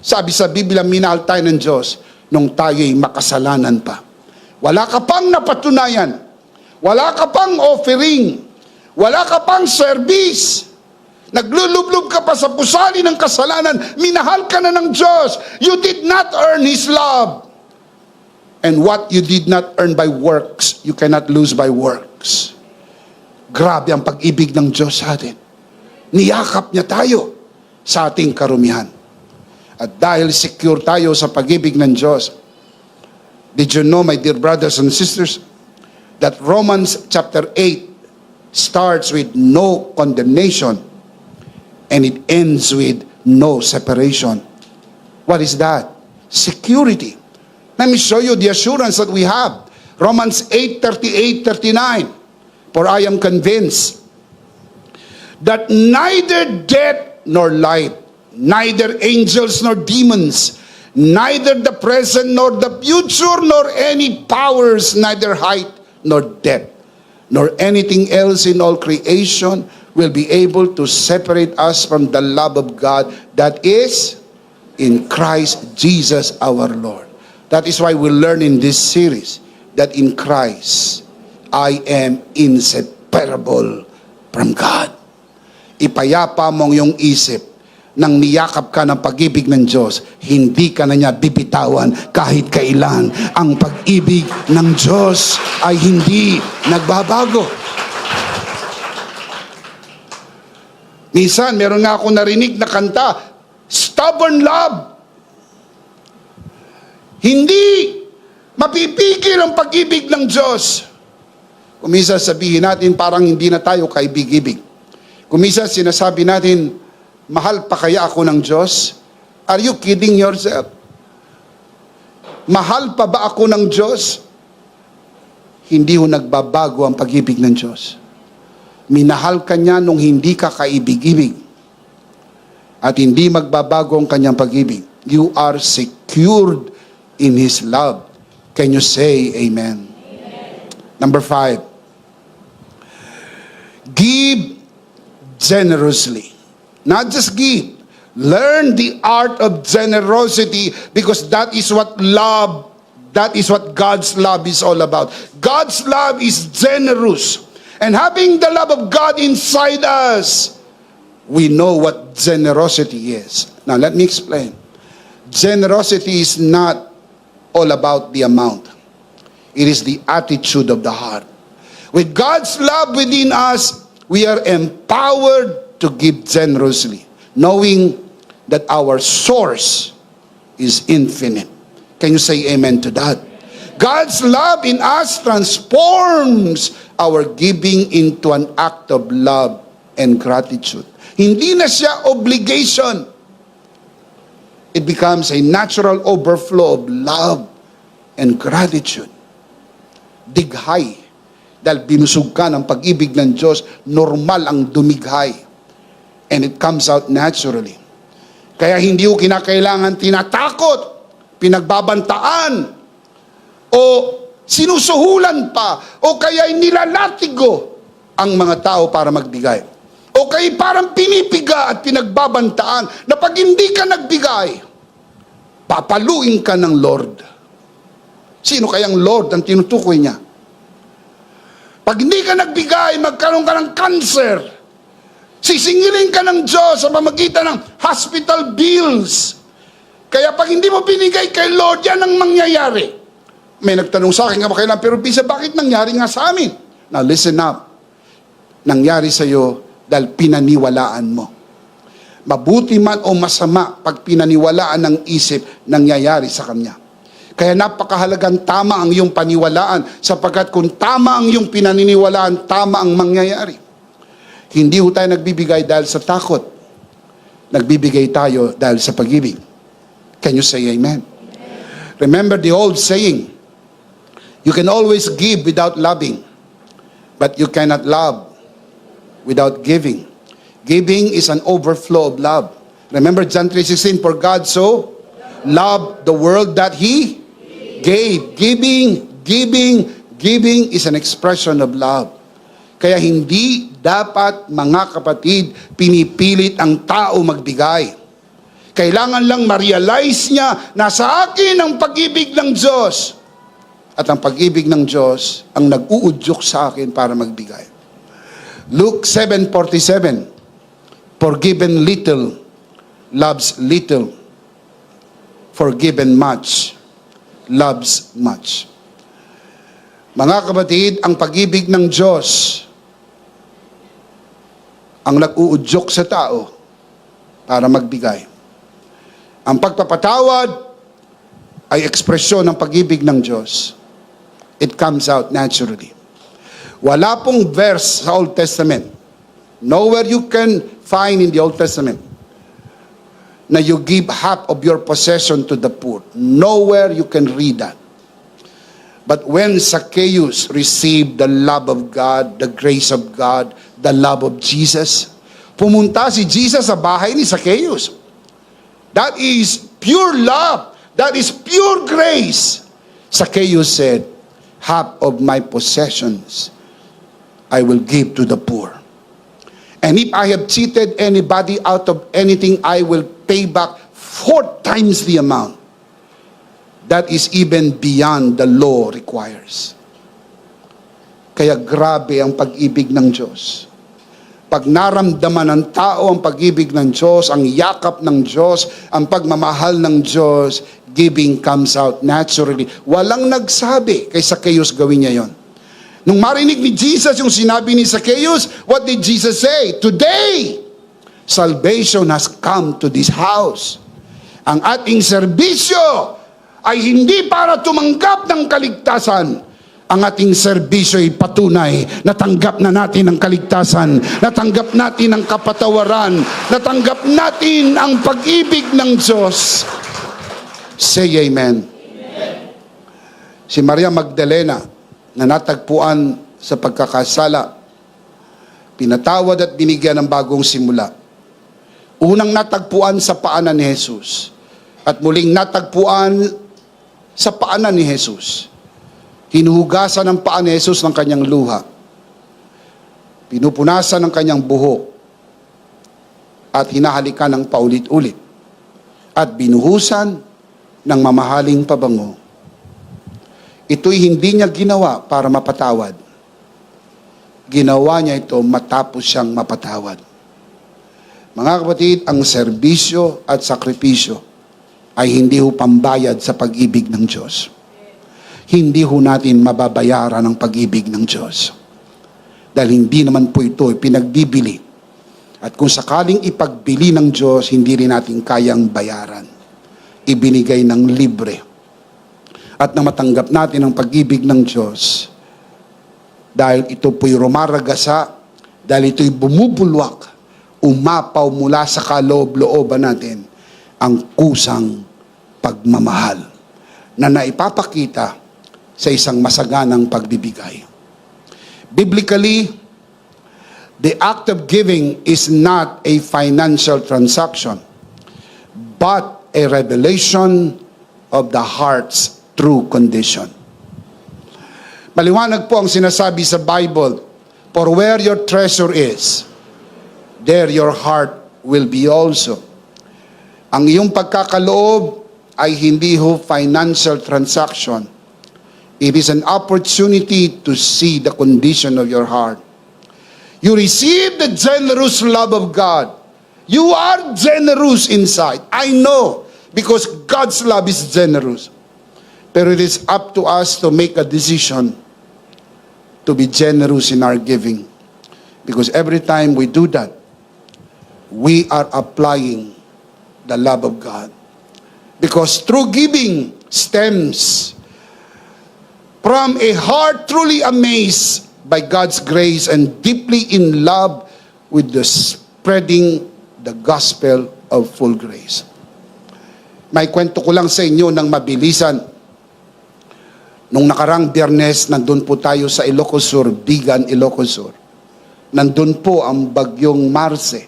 Sabi sa Biblia, minahal tayo ng Diyos nung tayo'y makasalanan pa. Wala ka pang napatunayan. Wala ka pang offering. Wala ka pang service. Naglulublob ka pa sa pusali ng kasalanan. Minahal ka na ng Diyos. You did not earn His love. And what you did not earn by works, you cannot lose by works. Grabe ang pag-ibig ng Diyos sa atin. Niyakap niya tayo sa ating karumihan. At dahil secure tayo sa pag-ibig ng Diyos, did you know, my dear brothers and sisters, that Romans chapter 8 starts with no condemnation and it ends with no separation. What is that? Security. Let me show you the assurance that we have. Romans 8:38-39. For I am convinced that neither death nor life, neither angels nor demons, neither the present nor the future, nor any powers, neither height nor depth, nor anything else in all creation will be able to separate us from the love of God that is in Christ Jesus our Lord. That is why we learn in this series that in Christ I am inseparable from God. Ipayapa mong yung isip, nang niyakap ka ng pag-ibig ng Diyos, hindi ka na niya bibitawan kahit kailan. Ang pag-ibig ng Diyos ay hindi nagbabago. Minsan, meron nga ako narinig na kanta, stubborn love. Hindi mapipigil ang pag-ibig ng Diyos. Kumisa sabihin natin parang hindi na tayo kaibig-ibig. Kumisa sinasabi natin, mahal pa kaya ako ng Diyos? Are you kidding yourself? Mahal pa ba ako ng Diyos? Hindi ho nagbabago ang pag-ibig ng Diyos. Minahal ka niya nung hindi ka kaibig-ibig. At hindi magbabago ang kanyang pag-ibig. You are secured in His love. Can you say amen? Number 5. Give generously. Not just give. Learn the art of generosity because that is what love, that is what God's love is all about. God's love is generous. And having the love of God inside us, we know what generosity is. Now let me explain. Generosity is not all about the amount. It is the attitude of the heart. With God's love within us, we are empowered to give generously, knowing that our source is infinite. Can you say amen to that? God's love in us transforms our giving into an act of love and gratitude. Hindi na siya obligation. It becomes a natural overflow of love and gratitude. Dighay. Dahil binusog ka ng pag-ibig ng Diyos, normal ang dumighay. And it comes out naturally. Kaya hindi ko kinakailangan tinatakot, pinagbabantaan, o sinusuhulan pa, o kaya nilalatigo ang mga tao para magbigay. O kaya parang pinipiga at pinagbabantaan na pag hindi ka nagbigay, papaluin ka ng Lord. Sino kayang Lord ang tinutukoy niya? Pag hindi ka nagbigay, magkaroon ka ng cancer. Sisingilin ka ng Diyos sa pamagitan ng hospital bills. Kaya pag hindi mo binigay kay Lord, yan ang mangyayari. May nagtanong sa akin, kailan, pero Bisa, bakit nangyari nga sa amin? Now listen up. Nangyari sa iyo dahil pinaniwalaan mo. Mabuti man o masama, pag pinaniwalaan ng isip, nangyayari sa kanya. Kaya napakahalagang tama ang iyong paniwalaan, sapagkat kung tama ang iyong pinaniniwalaan, tama ang mangyayari. Hindi ho tayo nagbibigay dahil sa takot. Nagbibigay tayo dahil sa pag-ibig. Can you say amen? Remember the old saying, you can always give without loving, but you cannot love without giving. Giving is an overflow of love. Remember John 3:16, for God so loved the world that He gave. Giving is an expression of love. Kaya hindi dapat, mga kapatid, pinipilit ang tao magbigay. Kailangan lang ma-realize niya na sa akin ang pag-ibig ng Diyos. At ang pag-ibig ng Diyos ang nag-uudyok sa akin para magbigay. Luke 7:47, forgiven little, loves little. Forgiven much, loves much. Mga kapatid, ang pag-ibig ng Diyos ang nag-uudyok sa tao para magbigay. Ang pagpapatawad ay ekspresyon ng pag-ibig ng Diyos. It comes out naturally. Wala pong verse sa Old Testament, nowhere you can find in the Old Testament, na you give half of your possession to the poor. Nowhere you can read that. But when Zacchaeus received the love of God, the grace of God, the love of Jesus, pumunta si Jesus sa bahay ni Zacchaeus. That is pure love. That is pure grace. Zacchaeus said, half of my possessions I will give to the poor. And if I have cheated anybody out of anything, I will pay back 4 times the amount. That is even beyond the law requires. Kaya grabe ang pag-ibig ng Diyos. Pag naramdaman ng tao ang pag-ibig ng Diyos, ang yakap ng Diyos, ang pagmamahal ng Diyos, giving comes out naturally. Walang nagsabi kay Zacchaeus gawin niya yon. Nung marinig ni Jesus yung sinabi ni Zacchaeus, what did Jesus say? Today, salvation has come to this house. Ang ating serbisyo ay hindi para tumanggap ng kaligtasan. Ang ating serbisyo ay patunay na tanggap na natin ang kaligtasan, natanggap natin ang kapatawaran, natanggap natin ang pag-ibig ng Diyos. Say amen. Si Maria Magdalena, na natagpuan sa pagkakasala, pinatawad at binigyan ng bagong simula. Unang natagpuan sa paanan ni Jesus, at muling natagpuan sa paanan ni Jesus. Hinuhugasan ng paa ni Jesus ng kanyang luha. Pinupunasan ng kanyang buhok. At hinahalikan ng paulit-ulit. At binuhusan ng mamahaling pabango. Ito'y hindi niya ginawa para mapatawad. Ginawa niya ito matapos siyang mapatawad. Mga kapatid, ang serbisyo at sakripisyo ay hindi ho pambayad sa pag-ibig ng Diyos. Hindi ho natin mababayaran ang pag-ibig ng Diyos. Dahil hindi naman po ito pinagbibili. At kung sakaling ipagbili ng Diyos, hindi rin natin kayang bayaran. Ibinigay ng libre. At na matanggap natin ang pag-ibig ng Diyos, dahil ito po'y rumaragasa, dahil ito'y bumubulwak, umapaw mula sa kaloob-looban natin ang kusang pagmamahal na naipapakita sa isang masaganang pagbibigay. Biblically, the act of giving is not a financial transaction, but a revelation of the heart's true condition. Maliwanag po ang sinasabi sa Bible, for where your treasure is, there your heart will be also. Ang iyong pagkakaloob ay hindi ho financial transaction. It is an opportunity to see the condition of your heart. You receive the generous love of God. You are generous inside. I know, because God's love is generous. Pero it is up to us to make a decision to be generous in our giving. Because every time we do that, we are applying the love of God. Because true giving stems from a heart truly amazed by God's grace and deeply in love with the spreading the gospel of full grace. May kwento ko lang sa inyo ng mabilisan. Nung nakarang Biyernes, nandun po tayo sa Ilocos Sur, Bigan, Ilocos Sur. Nandun po ang bagyong Marce.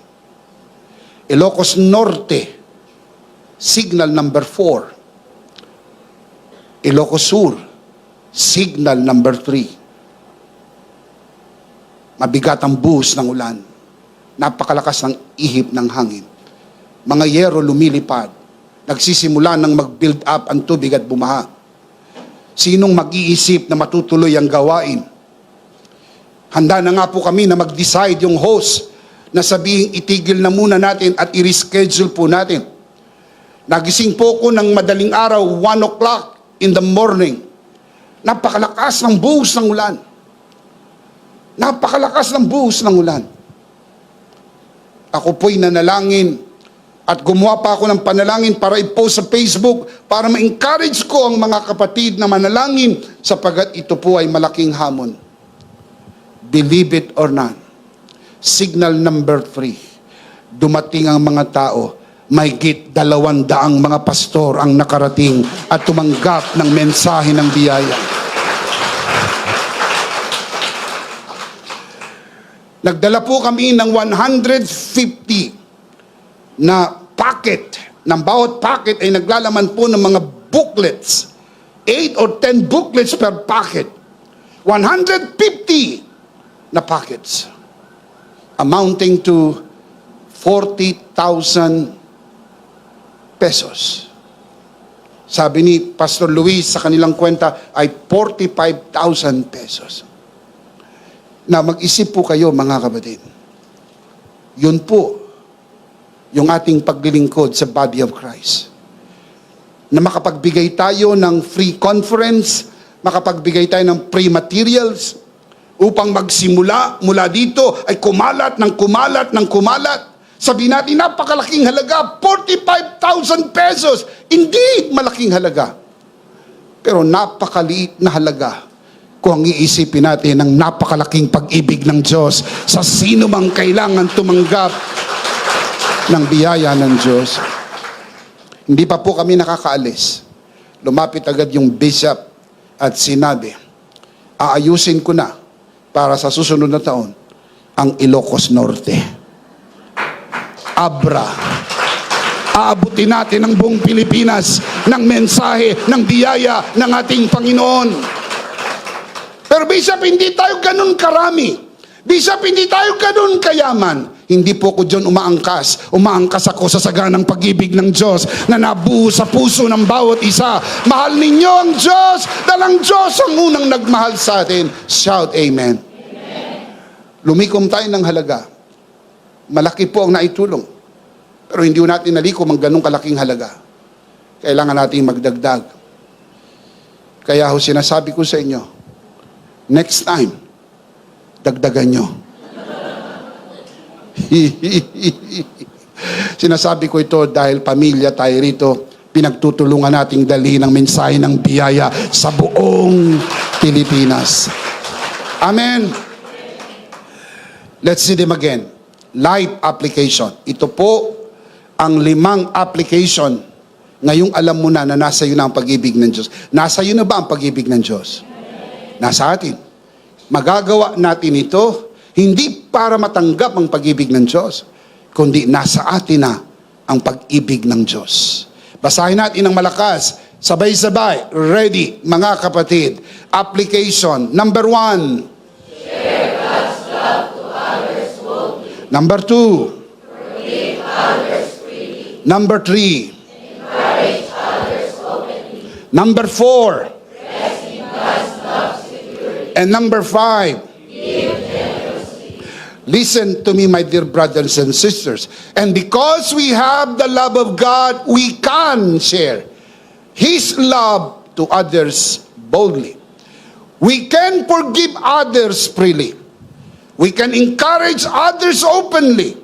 Ilocos Norte, signal number 4. Ilocos Sur, signal number 3. Mabigat ang buhos ng ulan. Napakalakas ng ihip ng hangin. Mga yero lumilipad. Nagsisimula ng mag-build up ang tubig at bumaha. Sinong mag-iisip na matutuloy ang gawain? Handa na nga po kami na mag-decide yung host na sabihing itigil na muna natin at i-reschedule po natin. Nagising po ko ng madaling araw, 1 o'clock in the morning. Napakalakas ng buhos ng ulan. Napakalakas ng buhos ng ulan. Ako po'y nanalangin at gumawa pa ako ng panalangin para i-post sa Facebook para ma-encourage ko ang mga kapatid na manalangin sapagat ito po ay malaking hamon. Believe it or not, signal number 3, dumating ang mga tao, mahigit 200 mga pastor ang nakarating at tumanggap ng mensahe ng biyaya. Nagdala po kami ng 150 na packet. Ng bawat packet ay naglalaman po ng mga booklets. 8 or 10 booklets per packet. 150 na packets. Amounting to 40,000 pesos. Sabi ni Pastor Luis sa kanilang kwenta ay 45,000 pesos. Na mag-isip po kayo mga kapatid. Yun po yung ating paglilingkod sa body of Christ. Na makapagbigay tayo ng free conference, makapagbigay tayo ng free materials, upang magsimula mula dito ay kumalat ng kumalat ng kumalat. Sabihin natin, napakalaking halaga, 45,000 pesos. Hindi malaking halaga. Pero napakaliit na halaga kung ang iisipin natin ng napakalaking pag-ibig ng Diyos sa sino mang kailangan tumanggap ng biyaya ng Diyos. Hindi pa po kami nakakaalis. Lumapit agad yung bishop at sinabi, aayusin ko na para sa susunod na taon ang Ilocos Norte. Abra. Aabutin natin ang buong Pilipinas ng mensahe, ng biyaya ng ating Panginoon. Pero Bishop, hindi tayo ganun karami. Bishop, hindi tayo ganun kayaman. Hindi po ko dyan umaangkas. Umaangkas ako sa saganang pag-ibig ng Diyos na nabuo sa puso ng bawat isa. Mahal ninyo ang Diyos dahil ang Diyos ang unang nagmahal sa atin. Shout Amen. Lumikom tayo ng halaga. Malaki po ang naitulong. Pero hindi natin nalikom ang ganung kalaking halaga. Kailangan natin magdagdag. Kaya ho sinasabi ko sa inyo, next time, dagdagan nyo. Sinasabi ko ito dahil pamilya tayo rito, pinagtutulungan nating dalhin ang mensahe ng biyaya sa buong Pilipinas. Amen. Let's see them again. Life application. Ito po ang 5 application. Ngayong alam mo na nasa iyo na ang pag-ibig ng Diyos. Nasa iyo na ba ang pag-ibig ng Diyos? Nasa atin. Magagawa natin ito hindi para matanggap ang pag-ibig ng Diyos, kundi nasa atin na ang pag-ibig ng Diyos. Basahin natin ng malakas. Sabay-sabay. Ready, mga kapatid. Application. Number 1. Share God's love to others boldly. Number 2. Forgive others freely. Number 3. Encourage others openly. Number 4. Rest in God's love securely. And number 5. Give generously. Listen to me, my dear brothers and sisters. And because we have the love of God, we can share His love to others boldly. We can forgive others freely. We can encourage others openly.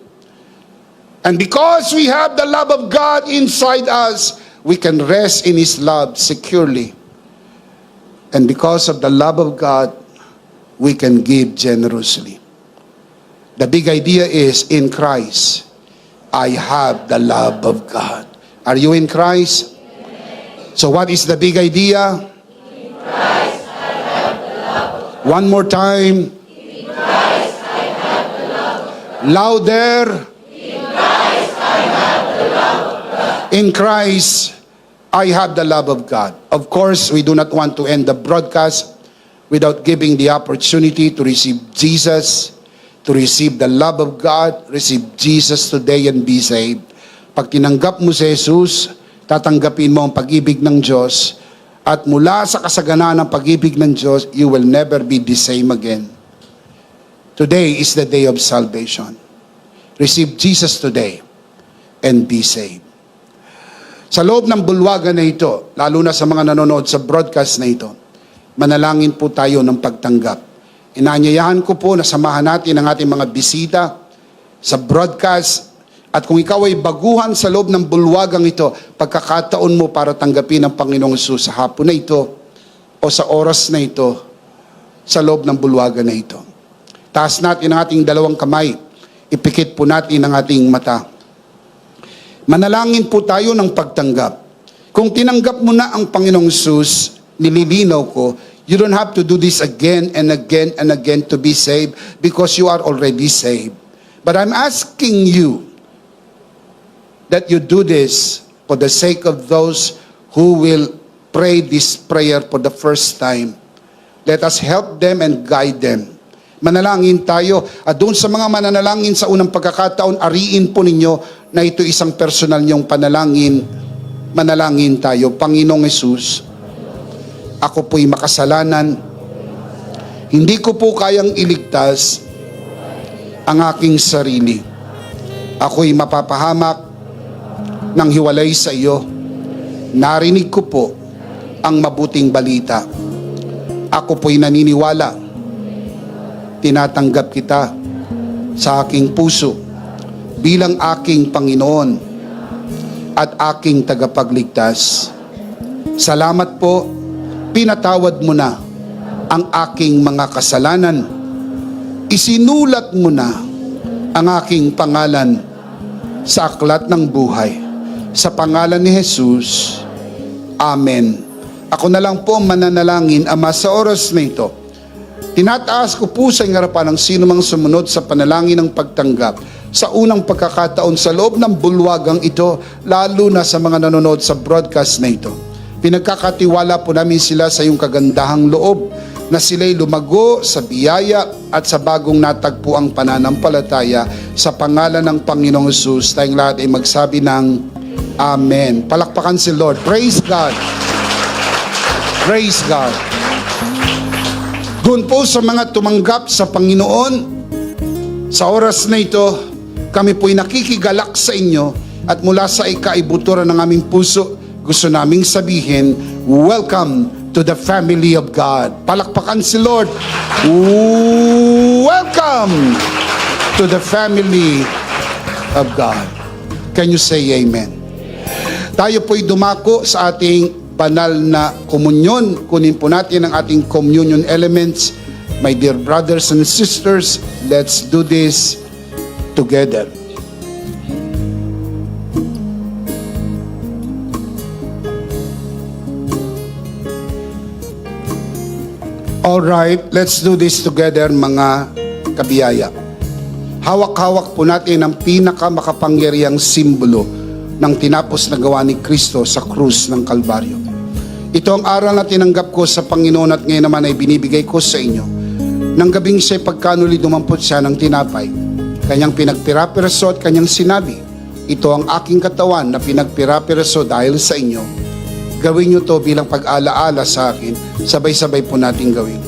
And because we have the love of God inside us, we can rest in His love securely. And because of the love of God, we can give generously. The big idea is, in Christ, I have the love of God. Are you in Christ? So what is the big idea? In Christ I have the love of God. One more time. In Christ I have the love of God. Louder. In Christ I have the love of God. In Christ, I have the love of God. Of course, we do not want to end the broadcast without giving the opportunity to receive Jesus, to receive the love of God, receive Jesus today and be saved. Pag tinanggap mo si Jesus, tatanggapin mo ang pag-ibig ng Diyos, at mula sa kasaganaan ng pag-ibig ng Diyos, you will never be the same again. Today is the day of salvation. Receive Jesus today and be saved. Sa loob ng bulwagan na ito, lalo na sa mga nanonood sa broadcast na ito, manalangin po tayo ng pagtanggap. Inaanyayahan ko po na samahan natin ang ating mga bisita sa broadcast. At kung ikaw ay baguhan sa loob ng bulwagang ito, pagkakataon mo para tanggapin ang Panginoong Hesus sa hapon na ito o sa oras na ito sa loob ng bulwagan na ito. Taas natin ang ating dalawang kamay. Ipikit po natin ang ating mata. Manalangin po tayo ng pagtanggap. Kung tinanggap mo na ang Panginoong Hesus, nililinaw ko, you don't have to do this again and again and again to be saved because you are already saved. But I'm asking you that you do this for the sake of those who will pray this prayer for the first time. Let us help them and guide them. Manalangin tayo. At doon sa mga mananalangin sa unang pagkakataon, ariin po ninyo na ito isang personal niyong panalangin. Manalangin tayo. Panginoong Hesus, ako po'y makasalanan. Hindi ko po kayang iligtas ang aking sarili. Ako'y mapapahamak ng hiwalay sa iyo. Narinig ko po ang mabuting balita. Ako po'y naniniwala. Tinatanggap kita sa aking puso bilang aking Panginoon at aking tagapagligtas. Salamat po, pinatawad mo na ang aking mga kasalanan. Isinulat mo na ang aking pangalan sa aklat ng buhay. Sa pangalan ni Jesus, Amen. Ako na lang po mananalangin, Ama, sa oras na ito. Tinataas ko po sa harapan ng sino mang sumunod sa panalangin ng pagtanggap sa unang pagkakataon sa loob ng bulwagang ito, lalo na sa mga nanonood sa broadcast na ito. Pinagkakatiwala po namin sila sa iyong kagandahang loob na sila'y lumago sa biyaya at sa bagong natagpuang pananampalataya sa pangalan ng Panginoong Hesus. Tayong lahat ay magsabi ng Amen. Palakpakan si Lord. Praise God. Praise God. Doon po sa mga tumanggap sa Panginoon, sa oras na ito, kami po'y nakikigalak sa inyo at mula sa ikaibuturan ng aming puso, gusto naming sabihin, welcome to the family of God. Palakpakan si Lord. Welcome to the family of God. Can you say amen? Tayo po'y dumako sa ating banal na komunyon. Kunin po natin ang ating communion elements. My dear brothers and sisters, let's do this together. All right, let's do this together, mga kabiyaya. Hawak-hawak po natin ang pinakamakapangyarihang simbolo ng tinapos na gawa ni Kristo sa krus ng Kalbaryo. Ito ang aral na tinanggap ko sa Panginoon at ngayon naman ay binibigay ko sa inyo. Nang gabing siya'y pagkanuli dumampot siya ng tinapay, kanyang pinagpira-piraso at kanyang sinabi, ito ang aking katawan na pinagpira-piraso dahil sa inyo. Gawin niyo to bilang pag-alaala sa akin. Sabay-sabay po natin gawin.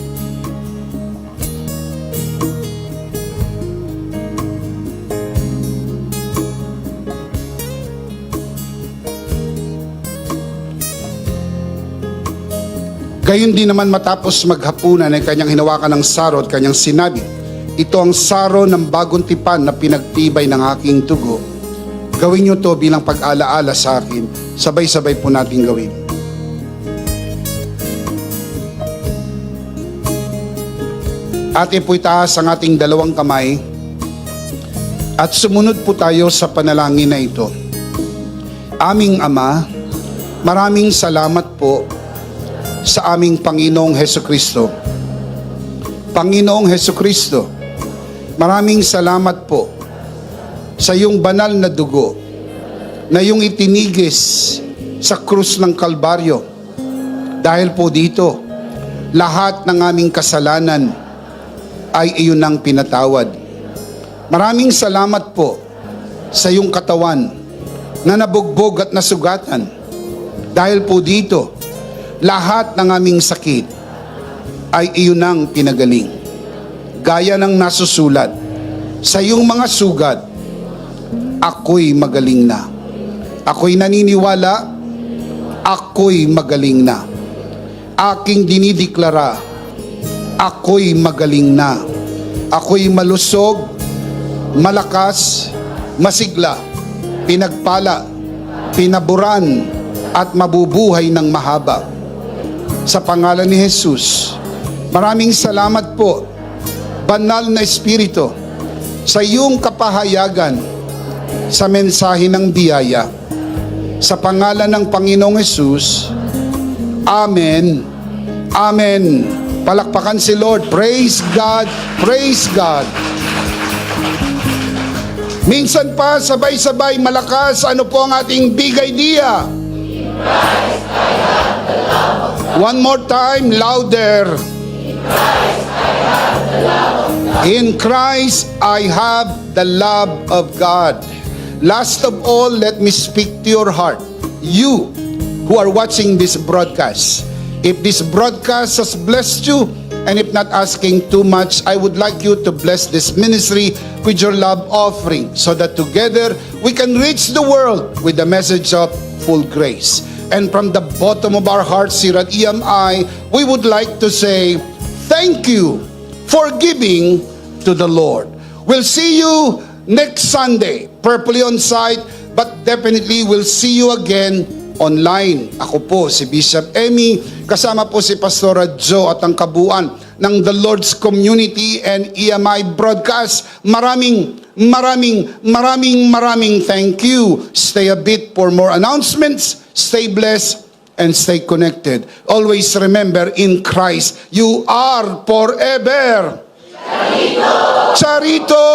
Gayon din naman matapos maghapunan ay kanyang hinawakan ng saro at kanyang sinabi, ito ang saro ng bagong tipan na pinagtibay ng aking dugo. Gawin niyo to bilang pag-alaala sa akin. Sabay-sabay po natin gawin. Atin po itaas ang ating dalawang kamay at sumunod po tayo sa panalangin na ito. Aming Ama, maraming salamat po sa aming Panginoong Hesukristo. Panginoong Hesukristo, maraming salamat po sa iyong banal na dugo na iyong itinigis sa krus ng Kalbaryo. Dahil po dito, lahat ng aming kasalanan ay iyon ang pinatawad. Maraming salamat po sa iyong katawan na nabugbog at nasugatan. Dahil po dito, lahat ng aming sakit ay iyon ang pinagaling. Gaya ng nasusulat, sa iyong mga sugat, ako'y magaling na. Ako'y naniniwala, ako'y magaling na. Aking dinideklara, ako'y magaling na. Ako'y malusog, malakas, masigla, pinagpala, pinaburan, at mabubuhay ng mahaba. Sa pangalan ni Jesus, maraming salamat po, Banal na Espiritu, sa iyong kapahayagan, sa mensahe ng biyaya. Sa pangalan ng Panginoong Jesus, Amen. Amen. Palakpakan si Lord. Praise God. Praise God. Minsan pa, sabay-sabay, malakas, ano po ang ating big idea? One more time, louder. In Christ, I have the love of God. Last of all, let me speak to your heart. You who are watching this broadcast. If this broadcast has blessed you, and if not asking too much, I would like you to bless this ministry with your love offering so that together we can reach the world with the message of full grace. And from the bottom of our hearts here at EMI, we would like to say, thank you for giving to the Lord. We'll see you next Sunday, purposely on site, but definitely we'll see you again online. Ako po si Bishop Emmy, kasama po si Pastora Joe at ang kabuuan ng The Lord's Community and EMI Broadcast. Maraming thank you. Stay a bit for more announcements. Stay blessed and stay connected. Always remember, in Christ, you are forever. Charito!